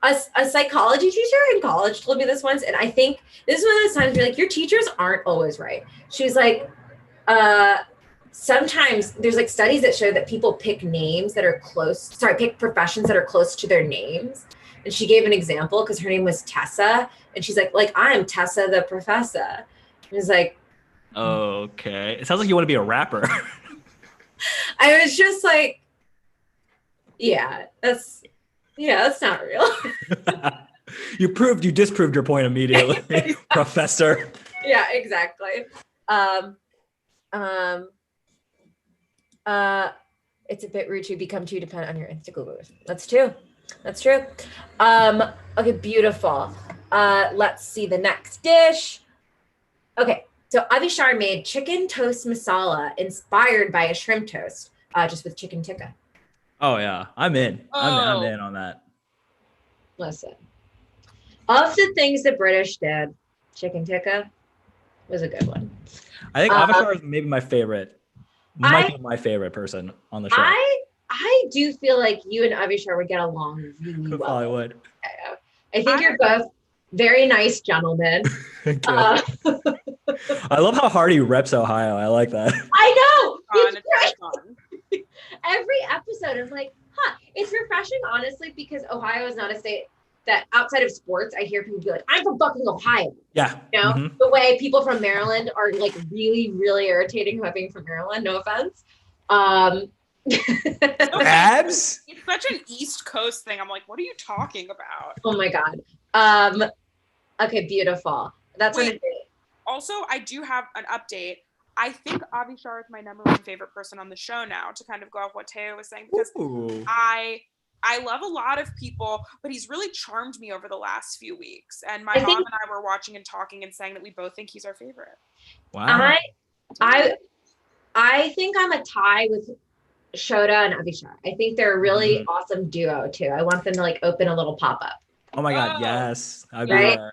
[SPEAKER 1] A psychology teacher in college told me this once, and I think this is one of those times where like your teachers aren't always right. She was like, sometimes there's like studies that show that people pick pick professions that are close to their names. And she gave an example because her name was Tessa. And she's like, I'm Tessa the professor. And it was like,
[SPEAKER 3] okay. It sounds like you want to be a rapper.
[SPEAKER 1] I was just like, yeah, that's Yeah, that's not real.
[SPEAKER 3] You disproved your point immediately, Professor.
[SPEAKER 1] Yeah, exactly. Um, it's a bit rude to become too dependent on your Instagram. That's true. That's true. Okay, beautiful. Let's see the next dish. Okay, so Avishar made chicken toast masala inspired by a shrimp toast, just with chicken tikka.
[SPEAKER 3] Oh yeah, I'm in. I'm in on that.
[SPEAKER 1] Listen, of the things the British did, chicken tikka was a good one.
[SPEAKER 3] I think Avishar is maybe my favorite. Might be my favorite person on the show.
[SPEAKER 1] I do feel like you and Avishar would get along really well.
[SPEAKER 3] Probably would.
[SPEAKER 1] I think you're both very nice gentlemen.
[SPEAKER 3] Thank you. I love how hard he reps Ohio. I like that.
[SPEAKER 1] I know.
[SPEAKER 2] It's fun.
[SPEAKER 1] Every episode, I'm like, it's refreshing, honestly, because Ohio is not a state that outside of sports, I hear people be like, I'm from fucking Ohio.
[SPEAKER 3] Yeah.
[SPEAKER 1] You know, the way people from Maryland are like really, really irritating about being from Maryland. No offense.
[SPEAKER 3] Abs?
[SPEAKER 2] It's such an East Coast thing. I'm like, what are you talking about?
[SPEAKER 1] Oh my God. Okay, beautiful. That's what it is.
[SPEAKER 2] Also, I do have an update. I think Avishar is my number one favorite person on the show now, to kind of go off what Teo was saying, because I love a lot of people, but he's really charmed me over the last few weeks. And my mom and I were watching and talking and saying that we both think he's our favorite.
[SPEAKER 3] Wow.
[SPEAKER 1] I think I'm a tie with Shota and Avishar. I think they're a really awesome duo too. I want them to like open a little pop-up.
[SPEAKER 3] Oh my God, yes. I'd be
[SPEAKER 1] right?
[SPEAKER 3] there.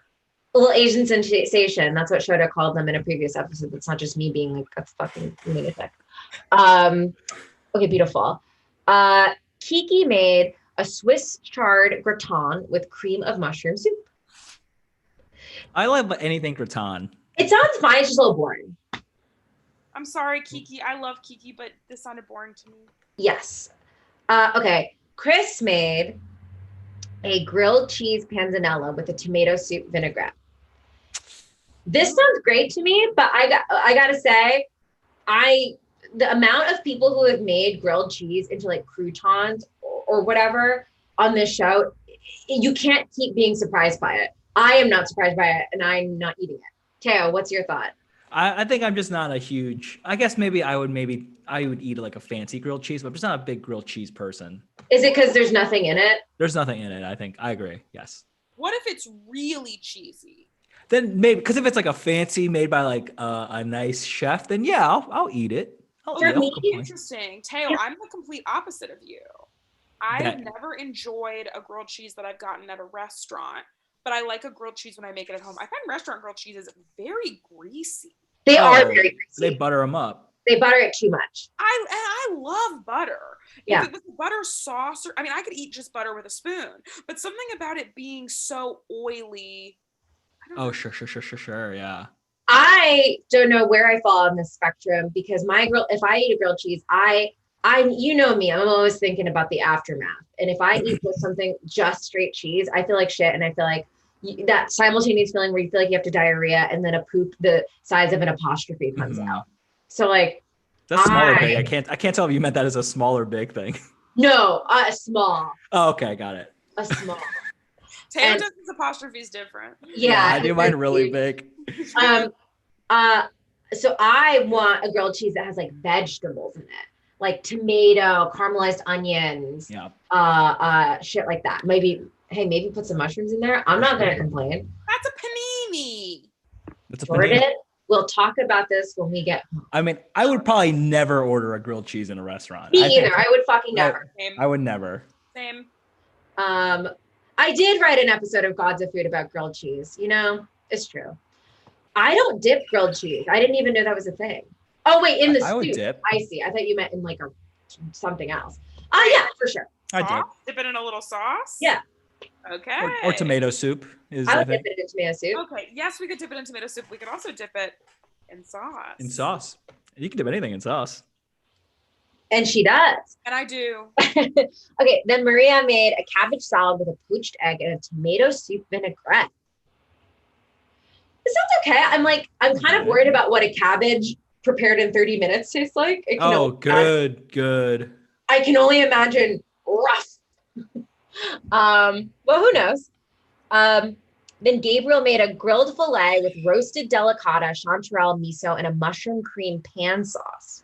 [SPEAKER 1] A little Asian sensation. That's what Shota called them in a previous episode. That's not just me being like a fucking lunatic. Okay, beautiful. Kiki made a Swiss chard gratin with cream of mushroom soup.
[SPEAKER 3] I love anything gratin.
[SPEAKER 1] It sounds fine. It's just a little boring.
[SPEAKER 2] I'm sorry, Kiki. I love Kiki, but this sounded boring to me.
[SPEAKER 1] Yes. Okay. Chris made a grilled cheese panzanella with a tomato soup vinaigrette. This sounds great to me, but I gotta say, the amount of people who have made grilled cheese into like croutons or whatever on this show, you can't keep being surprised by it. I am not surprised by it, and I'm not eating it. Teo, what's your thought?
[SPEAKER 3] I think I'm just not a huge. I guess I would eat like a fancy grilled cheese, but I'm just not a big grilled cheese person.
[SPEAKER 1] Is it because there's nothing in it?
[SPEAKER 3] There's nothing in it. I think I agree. Yes.
[SPEAKER 2] What if it's really cheesy?
[SPEAKER 3] Then maybe, because if it's like a fancy made by like a nice chef, then yeah, I'll eat it.
[SPEAKER 2] Interesting. Teo, I'm the complete opposite of you. I've never enjoyed a grilled cheese that I've gotten at a restaurant, but I like a grilled cheese when I make it at home. I find restaurant grilled cheese is very greasy.
[SPEAKER 1] They are very greasy.
[SPEAKER 3] They butter them up.
[SPEAKER 1] They butter it too much.
[SPEAKER 2] I love butter.
[SPEAKER 1] Yeah.
[SPEAKER 2] If it was butter sauce, I could eat just butter with a spoon, but something about it being so oily. Sure.
[SPEAKER 3] Yeah.
[SPEAKER 1] I don't know where I fall on this spectrum, because if I eat a grilled cheese, you know me, I'm always thinking about the aftermath. And if I eat with something just straight cheese, I feel like shit. And I feel like that simultaneous feeling where you feel like you have to diarrhea and then a poop the size of an apostrophe comes out. So like,
[SPEAKER 3] that's small or big. I can't tell if you meant that as a small or big thing.
[SPEAKER 1] No, a small.
[SPEAKER 3] Oh, okay, got it.
[SPEAKER 1] A small.
[SPEAKER 2] Teo does his apostrophes different.
[SPEAKER 1] Yeah,
[SPEAKER 3] I do mine really big.
[SPEAKER 1] So I want a grilled cheese that has like vegetables in it, like tomato, caramelized onions, shit like that. Maybe put some mushrooms in there. I'm not gonna complain.
[SPEAKER 2] That's a panini.
[SPEAKER 1] Jordan, we'll talk about this when we get home.
[SPEAKER 3] I mean, I would probably never order a grilled cheese in a restaurant.
[SPEAKER 1] Me either. I would fucking never.
[SPEAKER 2] Same.
[SPEAKER 3] I would never.
[SPEAKER 2] Same.
[SPEAKER 1] I did write an episode of Gods of Food about grilled cheese. You know, it's true. I don't dip grilled cheese. I didn't even know that was a thing. Oh wait, in the soup.
[SPEAKER 3] would dip.
[SPEAKER 1] I see. I thought you meant in like something else. Oh yeah, for sure.
[SPEAKER 3] I dip.
[SPEAKER 2] Dip it in a little sauce?
[SPEAKER 1] Yeah.
[SPEAKER 2] Okay.
[SPEAKER 3] Or tomato soup is.
[SPEAKER 1] I would dip it in tomato soup.
[SPEAKER 2] Okay. Yes, we could dip it in tomato soup. We could also dip it in sauce.
[SPEAKER 3] In sauce. You can dip anything in sauce.
[SPEAKER 1] And she does.
[SPEAKER 2] And I do.
[SPEAKER 1] Okay, then Maria made a cabbage salad with a poached egg and a tomato soup vinaigrette. This sounds okay. I'm kind of worried about what a cabbage prepared in 30 minutes tastes like.
[SPEAKER 3] Good.
[SPEAKER 1] I can only imagine rough. Well, who knows? Then Gabriel made a grilled filet with roasted delicata, chanterelle, miso, and a mushroom cream pan sauce.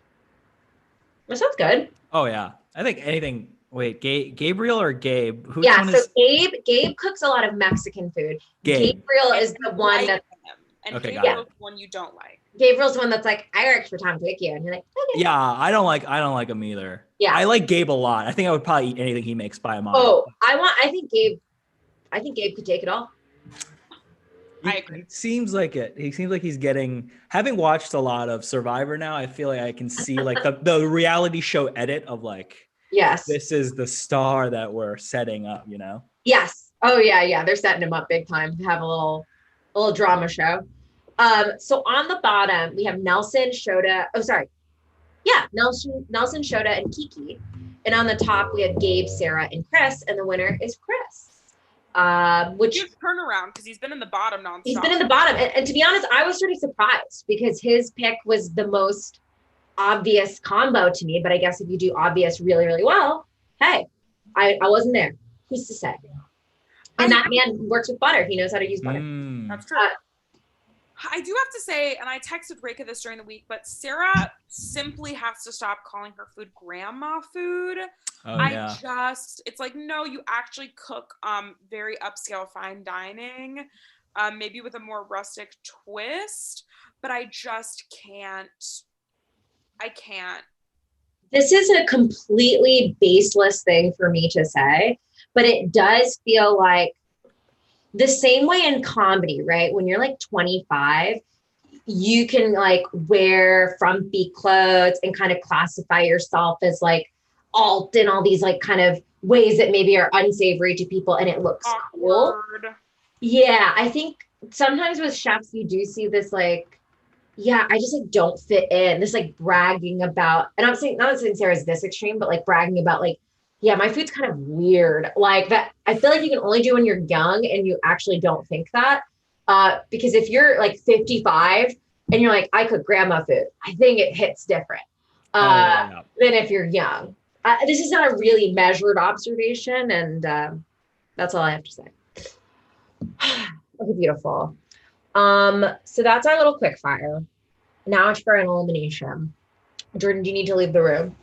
[SPEAKER 1] That sounds good.
[SPEAKER 3] Oh yeah, I think anything. Wait, Gabriel or Gabe? Which
[SPEAKER 1] Yeah,
[SPEAKER 3] one
[SPEAKER 1] so
[SPEAKER 3] is
[SPEAKER 1] Gabe cooks a lot of Mexican food.
[SPEAKER 3] Gabe?
[SPEAKER 1] Gabriel
[SPEAKER 2] And
[SPEAKER 1] is the
[SPEAKER 2] you
[SPEAKER 1] one
[SPEAKER 2] like
[SPEAKER 1] that
[SPEAKER 2] him. And
[SPEAKER 3] Okay, got
[SPEAKER 2] Gabriel's
[SPEAKER 3] it.
[SPEAKER 2] the one you don't like.
[SPEAKER 1] Gabriel's the one that's like, I worked for Tom Colicchio, and you're like, okay.
[SPEAKER 3] Yeah, I don't like him either.
[SPEAKER 1] Yeah.
[SPEAKER 3] I like Gabe a lot. I think I would probably eat anything he makes by a mile.
[SPEAKER 1] Oh, I think Gabe could take it all.
[SPEAKER 2] I agree.
[SPEAKER 3] He seems like it. He seems like he's getting. Having watched a lot of Survivor now, I feel like I can see like the reality show edit of like
[SPEAKER 1] Yes.
[SPEAKER 3] this is the star that we're setting up.
[SPEAKER 1] Yes. Oh yeah. They're setting him up big time to have a little drama show. So on the bottom we have Nelson, Shota. Oh, sorry. Yeah, Nelson, Shota, and Kiki. And on the top we have Gabe, Sarah, and Chris. And the winner is Chris. Which
[SPEAKER 2] Huge turnaround because he's been in the bottom nonstop.
[SPEAKER 1] He's been in the bottom. And to be honest, I was sort of surprised because his pick was the most obvious combo to me. But I guess if you do obvious really, really well, hey, I wasn't there. Who's to say? And that man works with butter. He knows how to use butter.
[SPEAKER 2] That's true. I do have to say, and I texted Reka this during the week, but Sarah simply has to stop calling her food grandma food. It's like, no, you actually cook very upscale fine dining, maybe with a more rustic twist, but I just can't. I can't.
[SPEAKER 1] This is a completely baseless thing for me to say, but it does feel like the same way in comedy, right? When you're like 25, you can like wear frumpy clothes and kind of classify yourself as like alt and all these like kind of ways that maybe are unsavory to people and it looks cool. Yeah, I think sometimes with chefs, you do see this like, yeah, I just like don't fit in. This like bragging about, and I'm not saying Sarah's this extreme, but like bragging about like, yeah, my food's kind of weird. Like that, I feel like you can only do when you're young and you actually don't think that. Because if you're like 55 and you're like, I cook grandma food, I think it hits different than if you're young. This is not a really measured observation, and that's all I have to say. Okay, beautiful. So that's our little quick fire. Now it's for an elimination. Jordan, do you need to leave the room?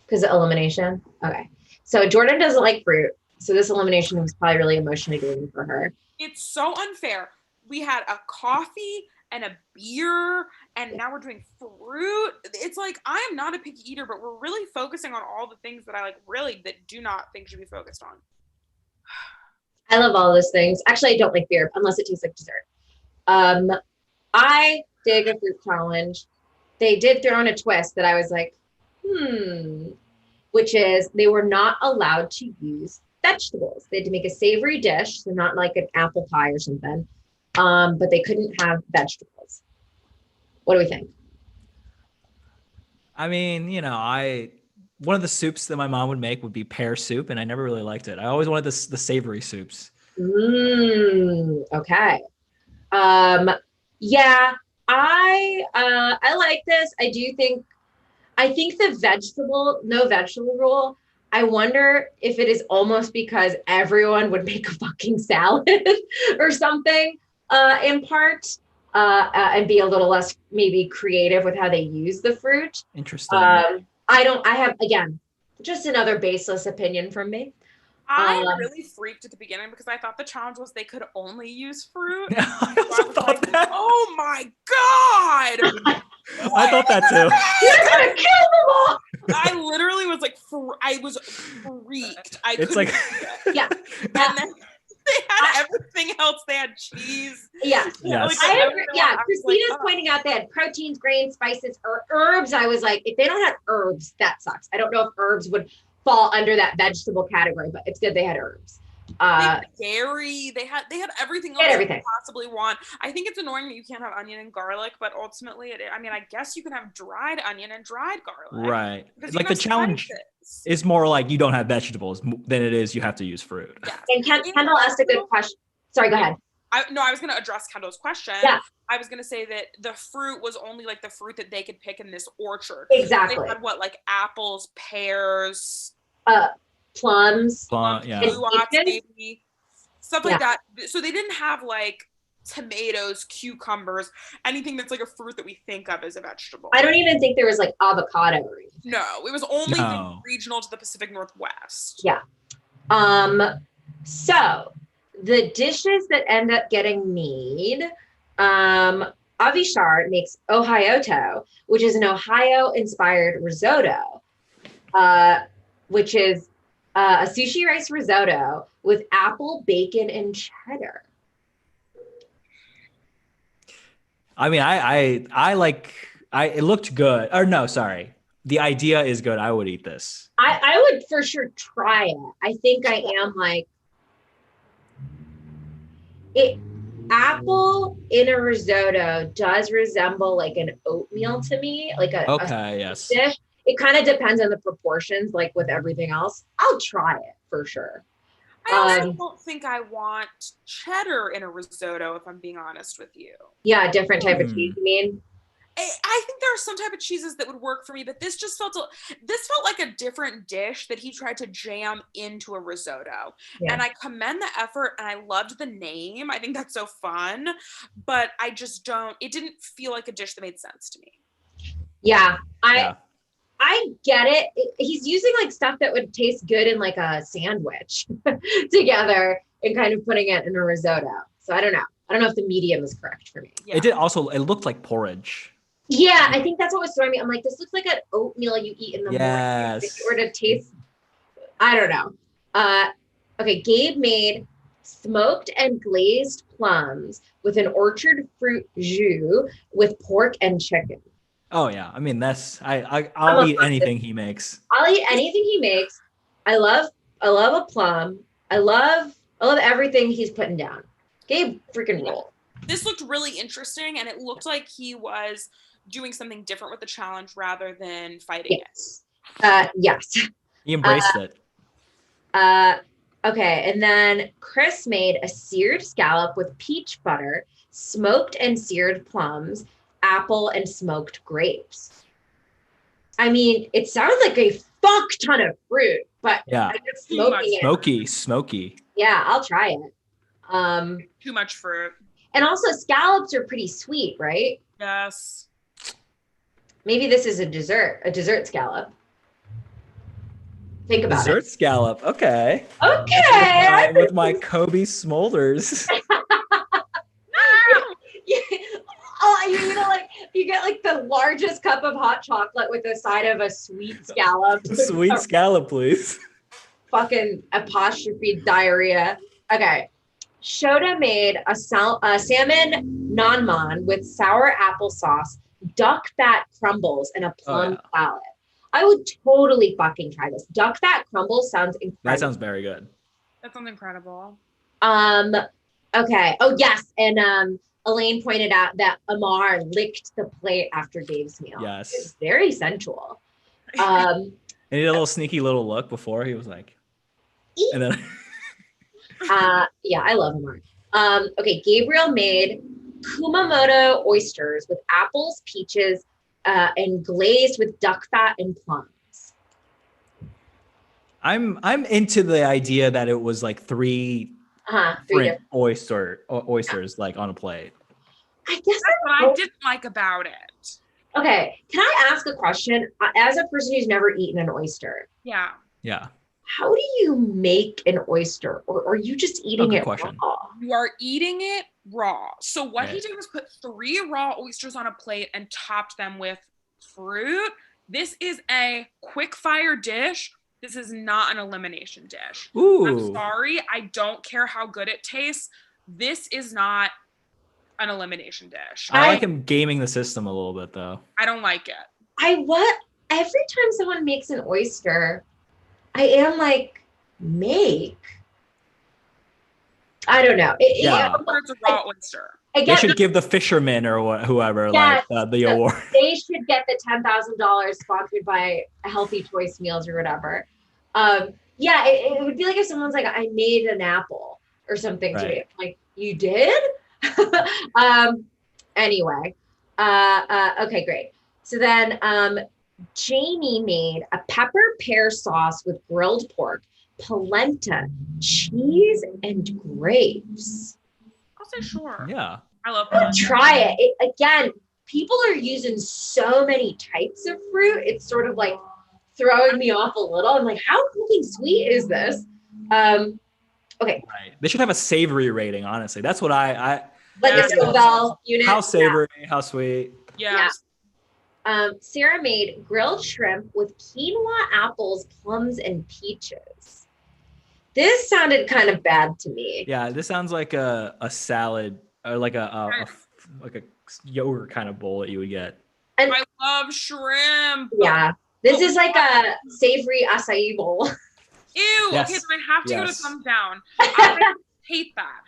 [SPEAKER 1] Because of elimination? Okay. So Jordan doesn't like fruit. So this elimination was probably really emotionally draining for her.
[SPEAKER 2] It's so unfair. We had a coffee and a beer, and now we're doing fruit. It's like, I am not a picky eater, but we're really focusing on all the things that I like really that do not think should be focused on.
[SPEAKER 1] I love all those things. Actually, I don't like beer unless it tastes like dessert. I dig a fruit challenge. They did throw in a twist that I was like, which is they were not allowed to use vegetables. They had to make a savory dish, so not like an apple pie or something, but they couldn't have vegetables. What do we think?
[SPEAKER 3] I mean, one of the soups that my mom would make would be pear soup, and I never really liked it. I always wanted the savory soups.
[SPEAKER 1] Okay. Yeah, I like this. I think the no vegetable rule, I wonder if it is almost because everyone would make a fucking salad or something in part and be a little less maybe creative with how they use the fruit.
[SPEAKER 3] Interesting.
[SPEAKER 1] I have, again, just another baseless opinion from me.
[SPEAKER 2] I really freaked at the beginning because I thought the challenge was they could only use fruit.
[SPEAKER 3] I also thought that.
[SPEAKER 2] Oh my God!
[SPEAKER 3] I thought that too.
[SPEAKER 1] You're gonna kill them all!
[SPEAKER 2] I literally was like, I was freaked.
[SPEAKER 1] Yeah.
[SPEAKER 2] And then they had everything else. They had cheese.
[SPEAKER 1] Yeah.
[SPEAKER 3] Yes.
[SPEAKER 1] Christina's pointing out they had proteins, grains, spices, or herbs. I was like, if they don't have herbs, that sucks. I don't know if herbs would fall under that vegetable category, but it's good they had herbs.
[SPEAKER 2] They had dairy. They had everything else you could possibly want. I think it's annoying that you can't have onion and garlic, but ultimately, I guess you can have dried onion and dried garlic.
[SPEAKER 3] Right. Like the challenge is more like you don't have vegetables than it is you have to use fruit.
[SPEAKER 1] Yeah. And Kendall asked a good question. Sorry, go ahead.
[SPEAKER 2] I was going to address Kendall's question.
[SPEAKER 1] Yeah.
[SPEAKER 2] I was going to say that the fruit was only like the fruit that they could pick in this orchard.
[SPEAKER 1] Exactly.
[SPEAKER 2] They had like apples, pears.
[SPEAKER 1] plums,
[SPEAKER 3] Yeah.
[SPEAKER 2] Blue ox,
[SPEAKER 1] peaches.
[SPEAKER 2] maybe stuff like that. So they didn't have like tomatoes, cucumbers, anything that's like a fruit that we think of as a vegetable.
[SPEAKER 1] I don't even think there was like avocado or anything.
[SPEAKER 2] No, it was only regional to the Pacific Northwest.
[SPEAKER 1] Yeah. So the dishes that end up getting made, Avishar makes Ohioto, which is an Ohio-inspired risotto, which is a sushi rice risotto with apple, bacon, and cheddar.
[SPEAKER 3] I mean, it looked good. Or no, sorry. The idea is good. I would eat this.
[SPEAKER 1] I would for sure try it. I think I am like it. Apple in a risotto does resemble like an oatmeal to me, like a
[SPEAKER 3] yes
[SPEAKER 1] dish. It kind of depends on the proportions, like with everything else. I'll try it for sure.
[SPEAKER 2] I also don't think I want cheddar in a risotto, if I'm being honest with you.
[SPEAKER 1] Yeah, different type of cheese, you mean?
[SPEAKER 2] I think there are some type of cheeses that would work for me, but this felt like a different dish that he tried to jam into a risotto. Yeah. And I commend the effort, and I loved the name. I think that's so fun, but it didn't feel like a dish that made sense to me.
[SPEAKER 1] Yeah, I get it. He's using like stuff that would taste good in like a sandwich together and kind of putting it in a risotto. So I don't know. I don't know if the medium is correct for me.
[SPEAKER 3] Yeah. It looked like porridge.
[SPEAKER 1] Yeah, I think that's what was throwing me. I'm like, this looks like an oatmeal you eat in the morning. If you were to taste, I don't know. Okay, Gabe made smoked and glazed plums with an orchard fruit jus with pork and chicken.
[SPEAKER 3] Oh yeah, I mean I'll eat anything he makes.
[SPEAKER 1] I'll eat anything he makes. I love a plum. I love everything he's putting down. Gabe freaking roll.
[SPEAKER 2] This looked really interesting, and it looked like he was doing something different with the challenge rather than fighting
[SPEAKER 1] it. Yes.
[SPEAKER 3] He embraced it.
[SPEAKER 1] Okay, and then Chris made a seared scallop with peach butter, smoked and seared plums, apple, and smoked grapes. I mean, it sounds like a fuck ton of fruit, but
[SPEAKER 3] yeah,
[SPEAKER 1] I guess
[SPEAKER 3] smoky.
[SPEAKER 1] Yeah, I'll try it.
[SPEAKER 2] Too much fruit.
[SPEAKER 1] And also scallops are pretty sweet, right?
[SPEAKER 2] Yes.
[SPEAKER 1] Maybe this is a dessert scallop. Think about
[SPEAKER 3] dessert scallop. Okay.
[SPEAKER 1] Okay.
[SPEAKER 3] With my Kobe smolders.
[SPEAKER 1] You get like the largest cup of hot chocolate with the side of a sweet scallop.
[SPEAKER 3] Sweet scallop, please.
[SPEAKER 1] Fucking apostrophe diarrhea. Okay. Shota made a salmon nanman with sour applesauce, duck fat crumbles, and a plum salad. I would totally fucking try this. Duck fat crumbles sounds incredible.
[SPEAKER 3] That sounds very good.
[SPEAKER 2] That sounds incredible.
[SPEAKER 1] Okay. Oh yes, and Elaine pointed out that Amar licked the plate after Gabe's meal.
[SPEAKER 3] Yes.
[SPEAKER 1] It's very sensual.
[SPEAKER 3] And he had a little sneaky little look before. He was like, and then.
[SPEAKER 1] Yeah, I love Amar. Okay, Gabriel made Kumamoto oysters with apples, peaches, and glazed with duck fat and plums.
[SPEAKER 3] I'm into the idea that it was like three different oysters like on a plate.
[SPEAKER 1] I guess
[SPEAKER 2] that's what I didn't like about it.
[SPEAKER 1] Okay, can I ask a question? As a person who's never eaten an oyster.
[SPEAKER 2] Yeah.
[SPEAKER 3] Yeah.
[SPEAKER 1] How do you make an oyster, or are you just eating it raw?
[SPEAKER 2] You are eating it raw. So what he did was put 3 raw oysters on a plate and topped them with fruit. This is a quick fire dish. This is not an elimination dish.
[SPEAKER 3] Ooh.
[SPEAKER 2] I'm sorry. I don't care how good it tastes. This is not an elimination dish.
[SPEAKER 3] I like him gaming the system a little bit though.
[SPEAKER 2] I don't like it.
[SPEAKER 1] Every time someone makes an oyster, I am like, I don't know.
[SPEAKER 2] It's a raw oyster.
[SPEAKER 3] They should give the fisherman or whoever the award.
[SPEAKER 1] They should get the $10,000 sponsored by Healthy Choice Meals or whatever. It would be like if someone's like, I made an apple or something today. Like, you did? Anyway. Okay, great. So then Jamie made a pepper pear sauce with grilled pork, polenta, cheese, and grapes.
[SPEAKER 2] I'll say sure.
[SPEAKER 3] Yeah.
[SPEAKER 2] I love
[SPEAKER 1] I'll
[SPEAKER 2] polenta.
[SPEAKER 1] try it. Again, people are using so many types of fruit. It's sort of like throwing me off a little. I'm like, how fucking sweet is this? Okay.
[SPEAKER 3] Right. They should have a savory rating, honestly. That's what I
[SPEAKER 1] Like
[SPEAKER 2] Yeah.
[SPEAKER 1] a Scoville unit.
[SPEAKER 3] how savory, how sweet.
[SPEAKER 2] Yes.
[SPEAKER 1] Sarah made grilled shrimp with quinoa, apples, plums, and peaches. This sounded kind of bad to me.
[SPEAKER 3] Yeah, this sounds like a salad or like a yogurt kind of bowl that you would get.
[SPEAKER 1] And
[SPEAKER 2] I love shrimp.
[SPEAKER 1] yeah, this is like a savory acai bowl.
[SPEAKER 2] Ew.
[SPEAKER 3] Yes.
[SPEAKER 2] Okay, then I have to go to
[SPEAKER 3] Yes.
[SPEAKER 2] thumbs down. I hate that.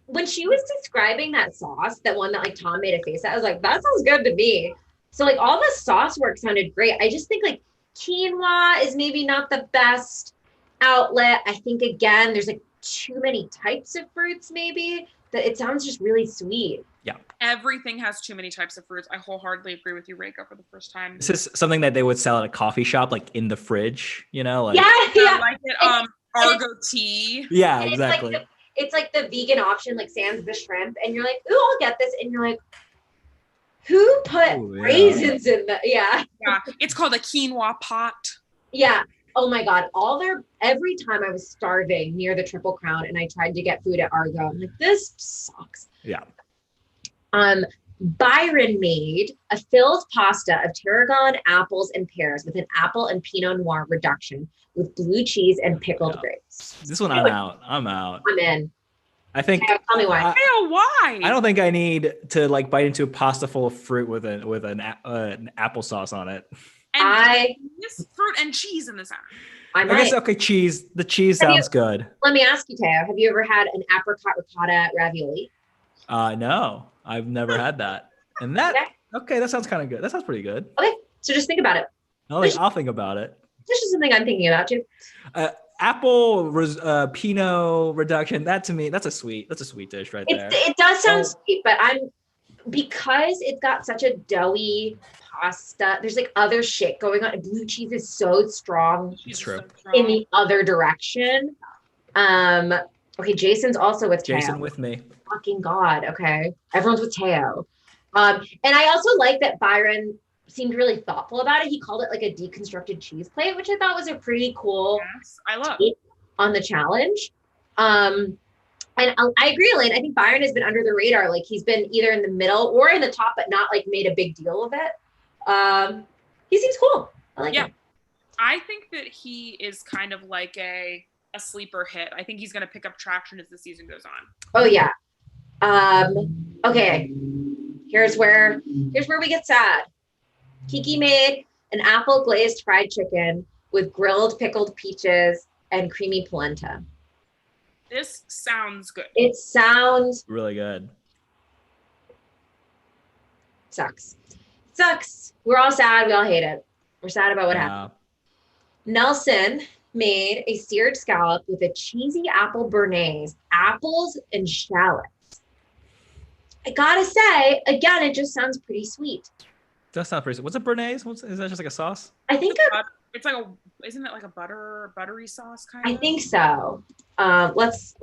[SPEAKER 1] When she was describing that sauce, that one that like Tom made a face at, I was like, that sounds good to me. So like all the sauce work sounded great. I just think like quinoa is maybe not the best outlet. I think again, there's like too many types of fruits maybe that it sounds just really sweet.
[SPEAKER 3] Yeah.
[SPEAKER 2] Everything has too many types of fruits. I wholeheartedly agree with you, Reika, for the first time.
[SPEAKER 3] This is something that they would sell at a coffee shop, like in the fridge, you know? Like,
[SPEAKER 1] Yeah.
[SPEAKER 2] I like it. Argo tea.
[SPEAKER 3] yeah,
[SPEAKER 1] And
[SPEAKER 3] exactly.
[SPEAKER 1] it's like the vegan option, like sans the shrimp, and you're like, ooh, I'll get this, and you're like, who put raisins in the? Yeah.
[SPEAKER 2] Yeah, it's called a quinoa pot.
[SPEAKER 1] Yeah. Oh my God. Every time I was starving near the Triple Crown and I tried to get food at Argo, I'm like, this sucks.
[SPEAKER 3] Yeah.
[SPEAKER 1] Byron made a filled pasta of tarragon, apples, and pears with an apple and Pinot Noir reduction with blue cheese and pickled grapes.
[SPEAKER 3] This one, I'm out. I'm
[SPEAKER 1] in.
[SPEAKER 3] I think.
[SPEAKER 1] Tell me why.
[SPEAKER 2] Why?
[SPEAKER 3] I don't think I need to like bite into a pasta full of fruit with an applesauce on it.
[SPEAKER 2] And this fruit and cheese in the center.
[SPEAKER 1] I
[SPEAKER 3] guess okay, cheese. The cheese sounds good.
[SPEAKER 1] Let me ask you, Teo, have you ever had an apricot ricotta ravioli?
[SPEAKER 3] No, I've never had that. And that that sounds kind of good. That sounds pretty good.
[SPEAKER 1] Okay, so just think about it.
[SPEAKER 3] I'll think about it.
[SPEAKER 1] This is something I'm thinking about too.
[SPEAKER 3] Apple Pinot reduction. That to me, that's a sweet dish right there.
[SPEAKER 1] It does sound sweet, but because it's got such a doughy pasta. There's like other shit going on. Blue cheese is so strong.
[SPEAKER 3] It's true.
[SPEAKER 1] In the other direction. Okay, Jason's also with Teo.
[SPEAKER 3] Jason with me.
[SPEAKER 1] Fucking God. Okay, everyone's with Teo. And I also like that Byron seemed really thoughtful about it. He called it like a deconstructed cheese plate, which I thought was a pretty cool take on the challenge. And I agree, Elaine. I think Byron has been under the radar. Like he's been either in the middle or in the top, but not like made a big deal of it. He seems cool. I like him.
[SPEAKER 2] I think that he is kind of like a sleeper hit. I think he's going to pick up traction as the season goes on.
[SPEAKER 1] Oh yeah. Okay. Here's where we get sad. Kiki made an apple glazed fried chicken with grilled pickled peaches and creamy polenta.
[SPEAKER 2] This sounds good.
[SPEAKER 1] It sounds
[SPEAKER 3] really good.
[SPEAKER 1] Sucks. We're all sad. We all hate it. We're sad about what happened. Nelson made a seared scallop with a cheesy apple béarnaise, apples, and shallots. I gotta say, again, it just sounds pretty sweet.
[SPEAKER 3] That sounds pretty sweet. What's a béarnaise? Is that just like a sauce?
[SPEAKER 1] I think
[SPEAKER 2] it's like isn't it like a buttery sauce kind of?
[SPEAKER 1] I think so. Let's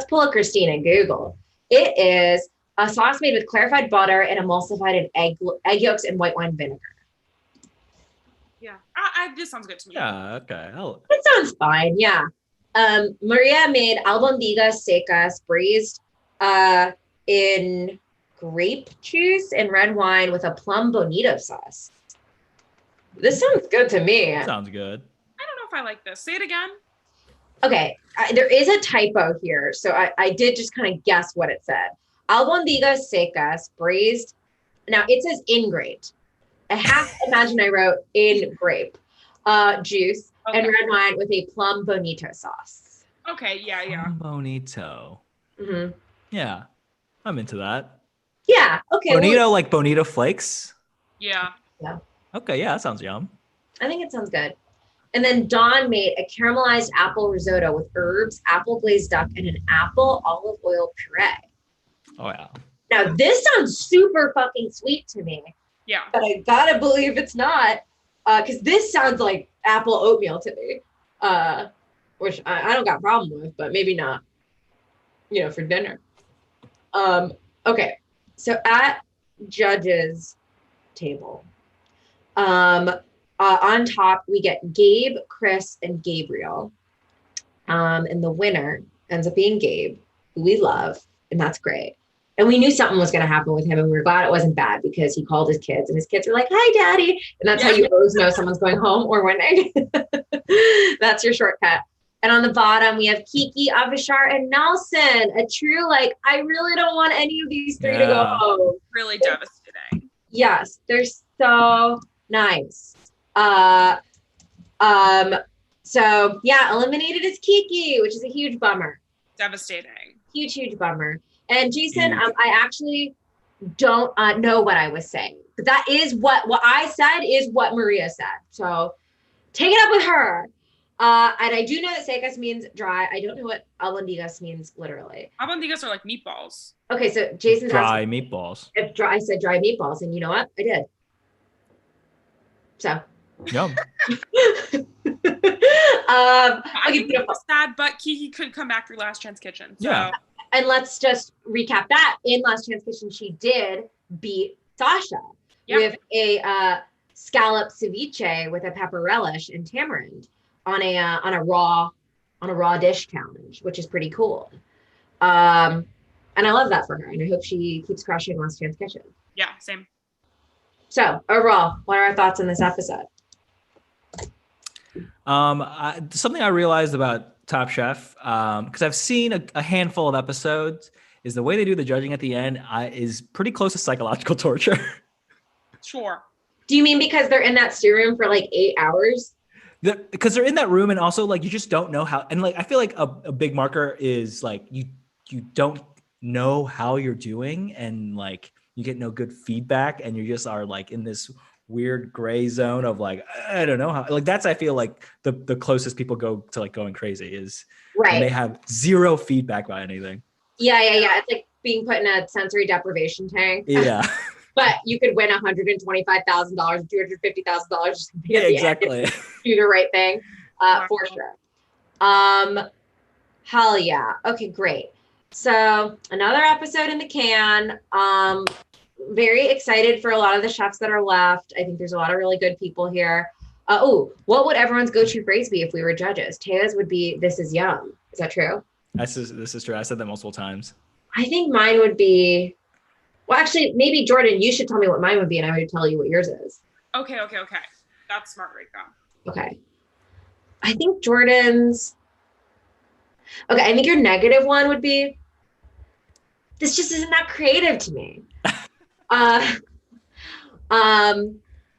[SPEAKER 1] pull up Christine and Google. It is a sauce made with clarified butter and emulsified in egg yolks and white wine vinegar.
[SPEAKER 2] Yeah, this sounds good to me.
[SPEAKER 3] Yeah, okay.
[SPEAKER 1] It sounds fine. Yeah. Maria made albondigas secas braised in grape juice and red wine with a plum bonito sauce. This sounds good to me.
[SPEAKER 3] Sounds good.
[SPEAKER 2] I don't know if I like this. Say it again.
[SPEAKER 1] Okay, there is a typo here, so I did just kind of guess what it said. Albondigas secas braised. Now it says in grape. I have to imagine I wrote in grape juice and red wine with a plum bonito sauce.
[SPEAKER 2] Okay, yeah.
[SPEAKER 3] Plum bonito.
[SPEAKER 1] Mm-hmm.
[SPEAKER 3] Yeah, I'm into that.
[SPEAKER 1] Yeah. Okay.
[SPEAKER 3] Bonito, like bonito flakes.
[SPEAKER 2] Yeah.
[SPEAKER 3] Okay, yeah, that sounds yum.
[SPEAKER 1] I think it sounds good. And then Dawn made a caramelized apple risotto with herbs, apple glazed duck, and an apple olive oil puree.
[SPEAKER 3] Oh yeah.
[SPEAKER 1] Now this sounds super fucking sweet to me.
[SPEAKER 2] Yeah.
[SPEAKER 1] But I gotta believe it's not, because this sounds like apple oatmeal to me. which I don't got a problem with, but maybe not, for dinner. Okay, so at judges table, on top we get Gabe, Chris, and Gabriel, and the winner ends up being Gabe, who we love, and that's great. And we knew something was going to happen with him, and we were glad it wasn't bad because he called his kids, and his kids were like, "Hi, Daddy," and that's how you always know someone's going home or winning. That's your shortcut. And on the bottom, we have Kiki, Avishar, and Nelson. A true, I really don't want any of these three to go home.
[SPEAKER 2] Really devastating.
[SPEAKER 1] Yes, they're so nice. So yeah, eliminated is Kiki, which is a huge bummer.
[SPEAKER 2] Devastating.
[SPEAKER 1] Huge bummer. And Jason, I actually don't know what I was saying, but that is what I said is what Maria said. So take it up with her. And I do know that secas means dry. I don't know what albondigas means literally.
[SPEAKER 2] Albondigas are like meatballs.
[SPEAKER 1] Okay, so Jason's
[SPEAKER 3] dry meatballs.
[SPEAKER 1] I said dry meatballs, and you know what? I did. So.
[SPEAKER 3] Yum.
[SPEAKER 2] I think it was sad, but Kiki couldn't come back through Last Chance Kitchen. So.
[SPEAKER 3] Yeah.
[SPEAKER 1] And let's just recap that. In Last Chance Kitchen, she did beat Sasha with a scallop ceviche with a pepper relish and tamarind on a raw dish challenge, which is pretty cool. And I love that for her, and I hope she keeps crushing Last Chance Kitchen.
[SPEAKER 2] Yeah, same.
[SPEAKER 1] So overall, what are our thoughts on this episode?
[SPEAKER 3] Something I realized about Top Chef, because I've seen a handful of episodes, is the way they do the judging at the end is pretty close to psychological torture.
[SPEAKER 2] Sure.
[SPEAKER 1] Do you mean because they're in that stew room for 8 hours?
[SPEAKER 3] Because they're in that room, and also you just don't know how. And I feel like a big marker is you don't know how you're doing, and you get no good feedback, and you just are in this weird gray zone of I don't know how. That's I feel the closest people go to going crazy is
[SPEAKER 1] right
[SPEAKER 3] when they have zero feedback about anything.
[SPEAKER 1] Yeah. It's like being put in a sensory deprivation tank.
[SPEAKER 3] Yeah.
[SPEAKER 1] But you could win $125,000, $250,000.
[SPEAKER 3] Yeah, exactly.
[SPEAKER 1] Do the right thing, for sure. Hell yeah. Okay, great. So another episode in the can. Very excited for a lot of the chefs that are left. I think there's a lot of really good people here. What would everyone's go-to phrase be if we were judges? Taya's would be, "This is yum." Is that true?
[SPEAKER 3] This is true. I said that multiple times.
[SPEAKER 1] I think mine would be, well, actually, maybe Jordan, you should tell me what mine would be, and I would tell you what yours is.
[SPEAKER 2] Okay. That's smart, Rika.
[SPEAKER 1] Okay. I think Jordan's, okay, I think your negative one would be, "This just isn't that creative to me." And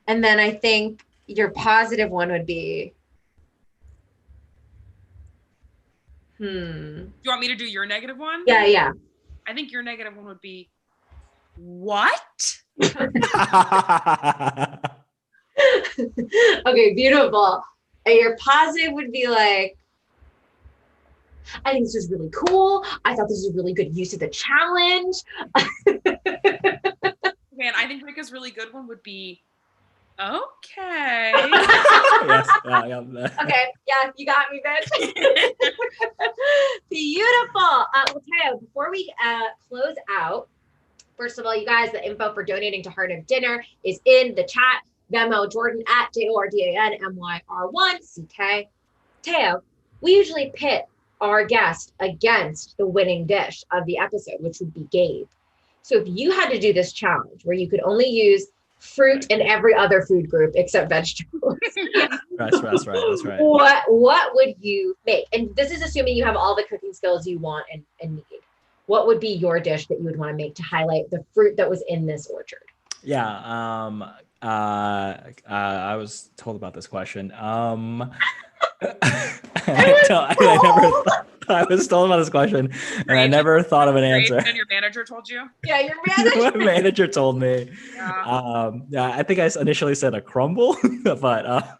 [SPEAKER 1] then I think your positive one would be,
[SPEAKER 2] Do you want me to do your negative one?
[SPEAKER 1] Yeah.
[SPEAKER 2] I think your negative one would be, "What?"
[SPEAKER 1] Okay, beautiful. And your positive would be "I think this is really cool. I thought this was a really good use of the challenge."
[SPEAKER 2] Man, I think Rika's really good one would be, "Okay."
[SPEAKER 3] Yes.
[SPEAKER 1] Okay, yeah, you got me, bitch. Beautiful. Well, Taya, before we close out, first of all, you guys, the info for donating to Heart of Dinner is in the chat. Venmo Jordan at JORDANMYR1CK. Taya, we usually pit our guest against the winning dish of the episode, which would be Gabe. So if you had to do this challenge where you could only use fruit and every other food group except vegetables.
[SPEAKER 3] That's right.
[SPEAKER 1] What would you make? And this is assuming you have all the cooking skills you want and need. What would be your dish that you would want to make to highlight the fruit that was in this orchard?
[SPEAKER 3] Yeah. I was told about this question. I was told about this question, and I never thought of an answer.
[SPEAKER 2] And your manager told you?
[SPEAKER 1] Yeah, your manager.
[SPEAKER 3] My manager told me.
[SPEAKER 2] Yeah.
[SPEAKER 3] I think I initially said a crumble, but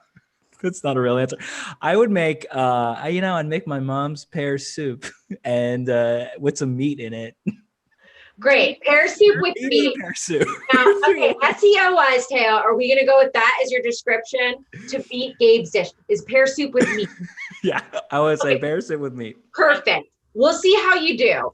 [SPEAKER 3] it's not a real answer. I would make, I'd make my mom's pear soup and with some meat in it.
[SPEAKER 1] Great. Pear soup with meat.
[SPEAKER 3] Pear soup.
[SPEAKER 1] Now, okay, SEO-wise, Taya, are we going to go with that as your description to beat Gabe's dish? Is pear soup with meat?
[SPEAKER 3] Yeah, I would say bear sit with meat.
[SPEAKER 1] Perfect. We'll see how you do.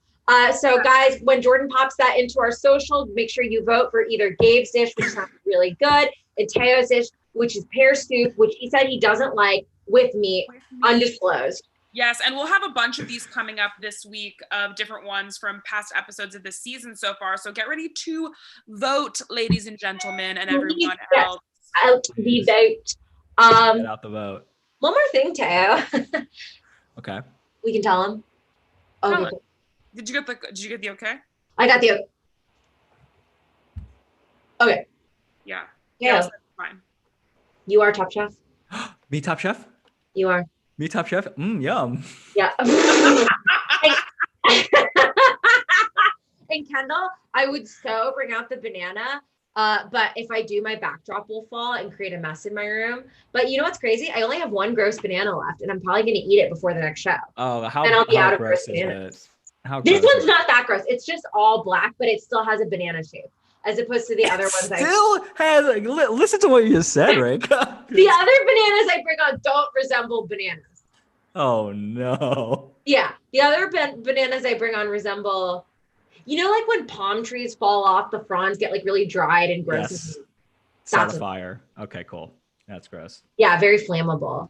[SPEAKER 1] So guys, when Jordan pops that into our social, make sure you vote for either Gabe's dish, which sounds really good, and Teo's dish, which is pear soup, which he said he doesn't like, with meat, undisclosed.
[SPEAKER 2] Yes, and we'll have a bunch of these coming up this week of different ones from past episodes of this season so far. So get ready to vote, ladies and gentlemen, and everyone else.
[SPEAKER 1] Out the vote.
[SPEAKER 3] Get out the vote.
[SPEAKER 1] One more thing, Teo.
[SPEAKER 3] Okay.
[SPEAKER 1] We can tell him. Okay. Cool.
[SPEAKER 2] Did you get the okay?
[SPEAKER 1] I got the okay.
[SPEAKER 2] Yeah.
[SPEAKER 1] Yeah.
[SPEAKER 2] Fine.
[SPEAKER 1] You are Top Chef?
[SPEAKER 3] Me Top Chef?
[SPEAKER 1] You are.
[SPEAKER 3] Me Top Chef? Yum.
[SPEAKER 1] Yeah. And Kendall, I would so bring out the banana. But if I do, my backdrop will fall and create a mess in my room. But you know what's crazy? I only have one gross banana left, and I'm probably going to eat it before the next show.
[SPEAKER 3] Oh,
[SPEAKER 1] and I'll be out of gross bananas. This one's not that gross. It's just all black, but it still has a banana shape, as opposed to the other ones.
[SPEAKER 3] Listen to what you just said, right?
[SPEAKER 1] The other bananas I bring on don't resemble bananas.
[SPEAKER 3] Oh no.
[SPEAKER 1] Yeah, the other bananas I bring on resemble. You know, like when palm trees fall off, the fronds get like really dried and gross.
[SPEAKER 3] Yes. Set a fire. Okay, cool. That's gross.
[SPEAKER 1] Yeah, very flammable.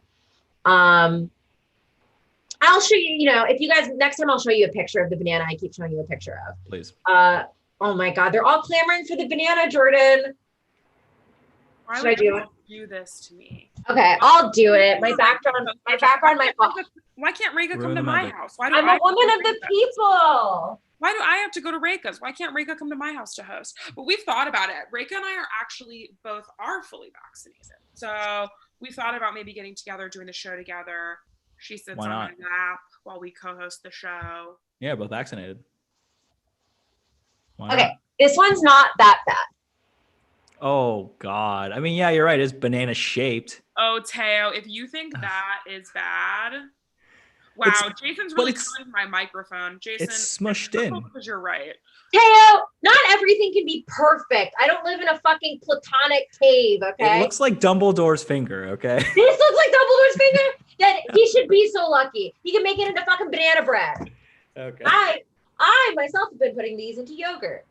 [SPEAKER 1] I'll show you, you know, if you guys, next time I'll show you a picture of the banana I keep showing you a picture of.
[SPEAKER 3] Please.
[SPEAKER 1] Oh my God, they're all clamoring for the banana, Jordan.
[SPEAKER 2] Why
[SPEAKER 1] Should I do it?
[SPEAKER 2] Do this to me.
[SPEAKER 1] Okay, I'll do it. My background might fall.
[SPEAKER 2] Why can't Reka come to my house?
[SPEAKER 1] I'm a woman of the people.
[SPEAKER 2] Why do I have to go to Reka's? Why can't Reka come to my house to host? But we've thought about it. Reka and I are actually both fully vaccinated. So we thought about maybe getting together, doing the show together. She sits on my lap while we co-host the show.
[SPEAKER 3] Yeah, both vaccinated.
[SPEAKER 1] Why not? This one's not that bad.
[SPEAKER 3] Oh God. I mean, yeah, you're right. It's banana shaped.
[SPEAKER 2] Oh, Teo, if you think that is bad. Wow, Jason's really cutting my microphone. Jason,
[SPEAKER 3] it's smushed in.
[SPEAKER 2] Because you're right.
[SPEAKER 1] Teo, not everything can be perfect. I don't live in a fucking platonic cave, okay?
[SPEAKER 3] It looks like Dumbledore's finger, okay?
[SPEAKER 1] This looks like Dumbledore's finger? Then he should be so lucky. He can make it into fucking banana bread.
[SPEAKER 3] Okay.
[SPEAKER 1] I myself have been putting these into yogurt.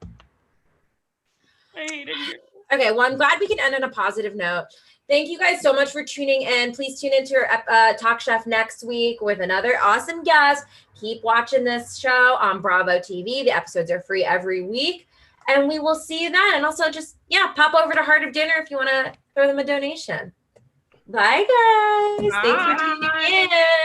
[SPEAKER 2] I hated you.
[SPEAKER 1] Okay, well, I'm glad we can end on a positive note. Thank you guys so much for tuning in. Please tune into our Talk Chef next week with another awesome guest. Keep watching this show on Bravo TV. The episodes are free every week. And we will see you then. And also just, pop over to Heart of Dinner if you want to throw them a donation. Bye, guys.
[SPEAKER 2] Bye.
[SPEAKER 1] Thanks for tuning in.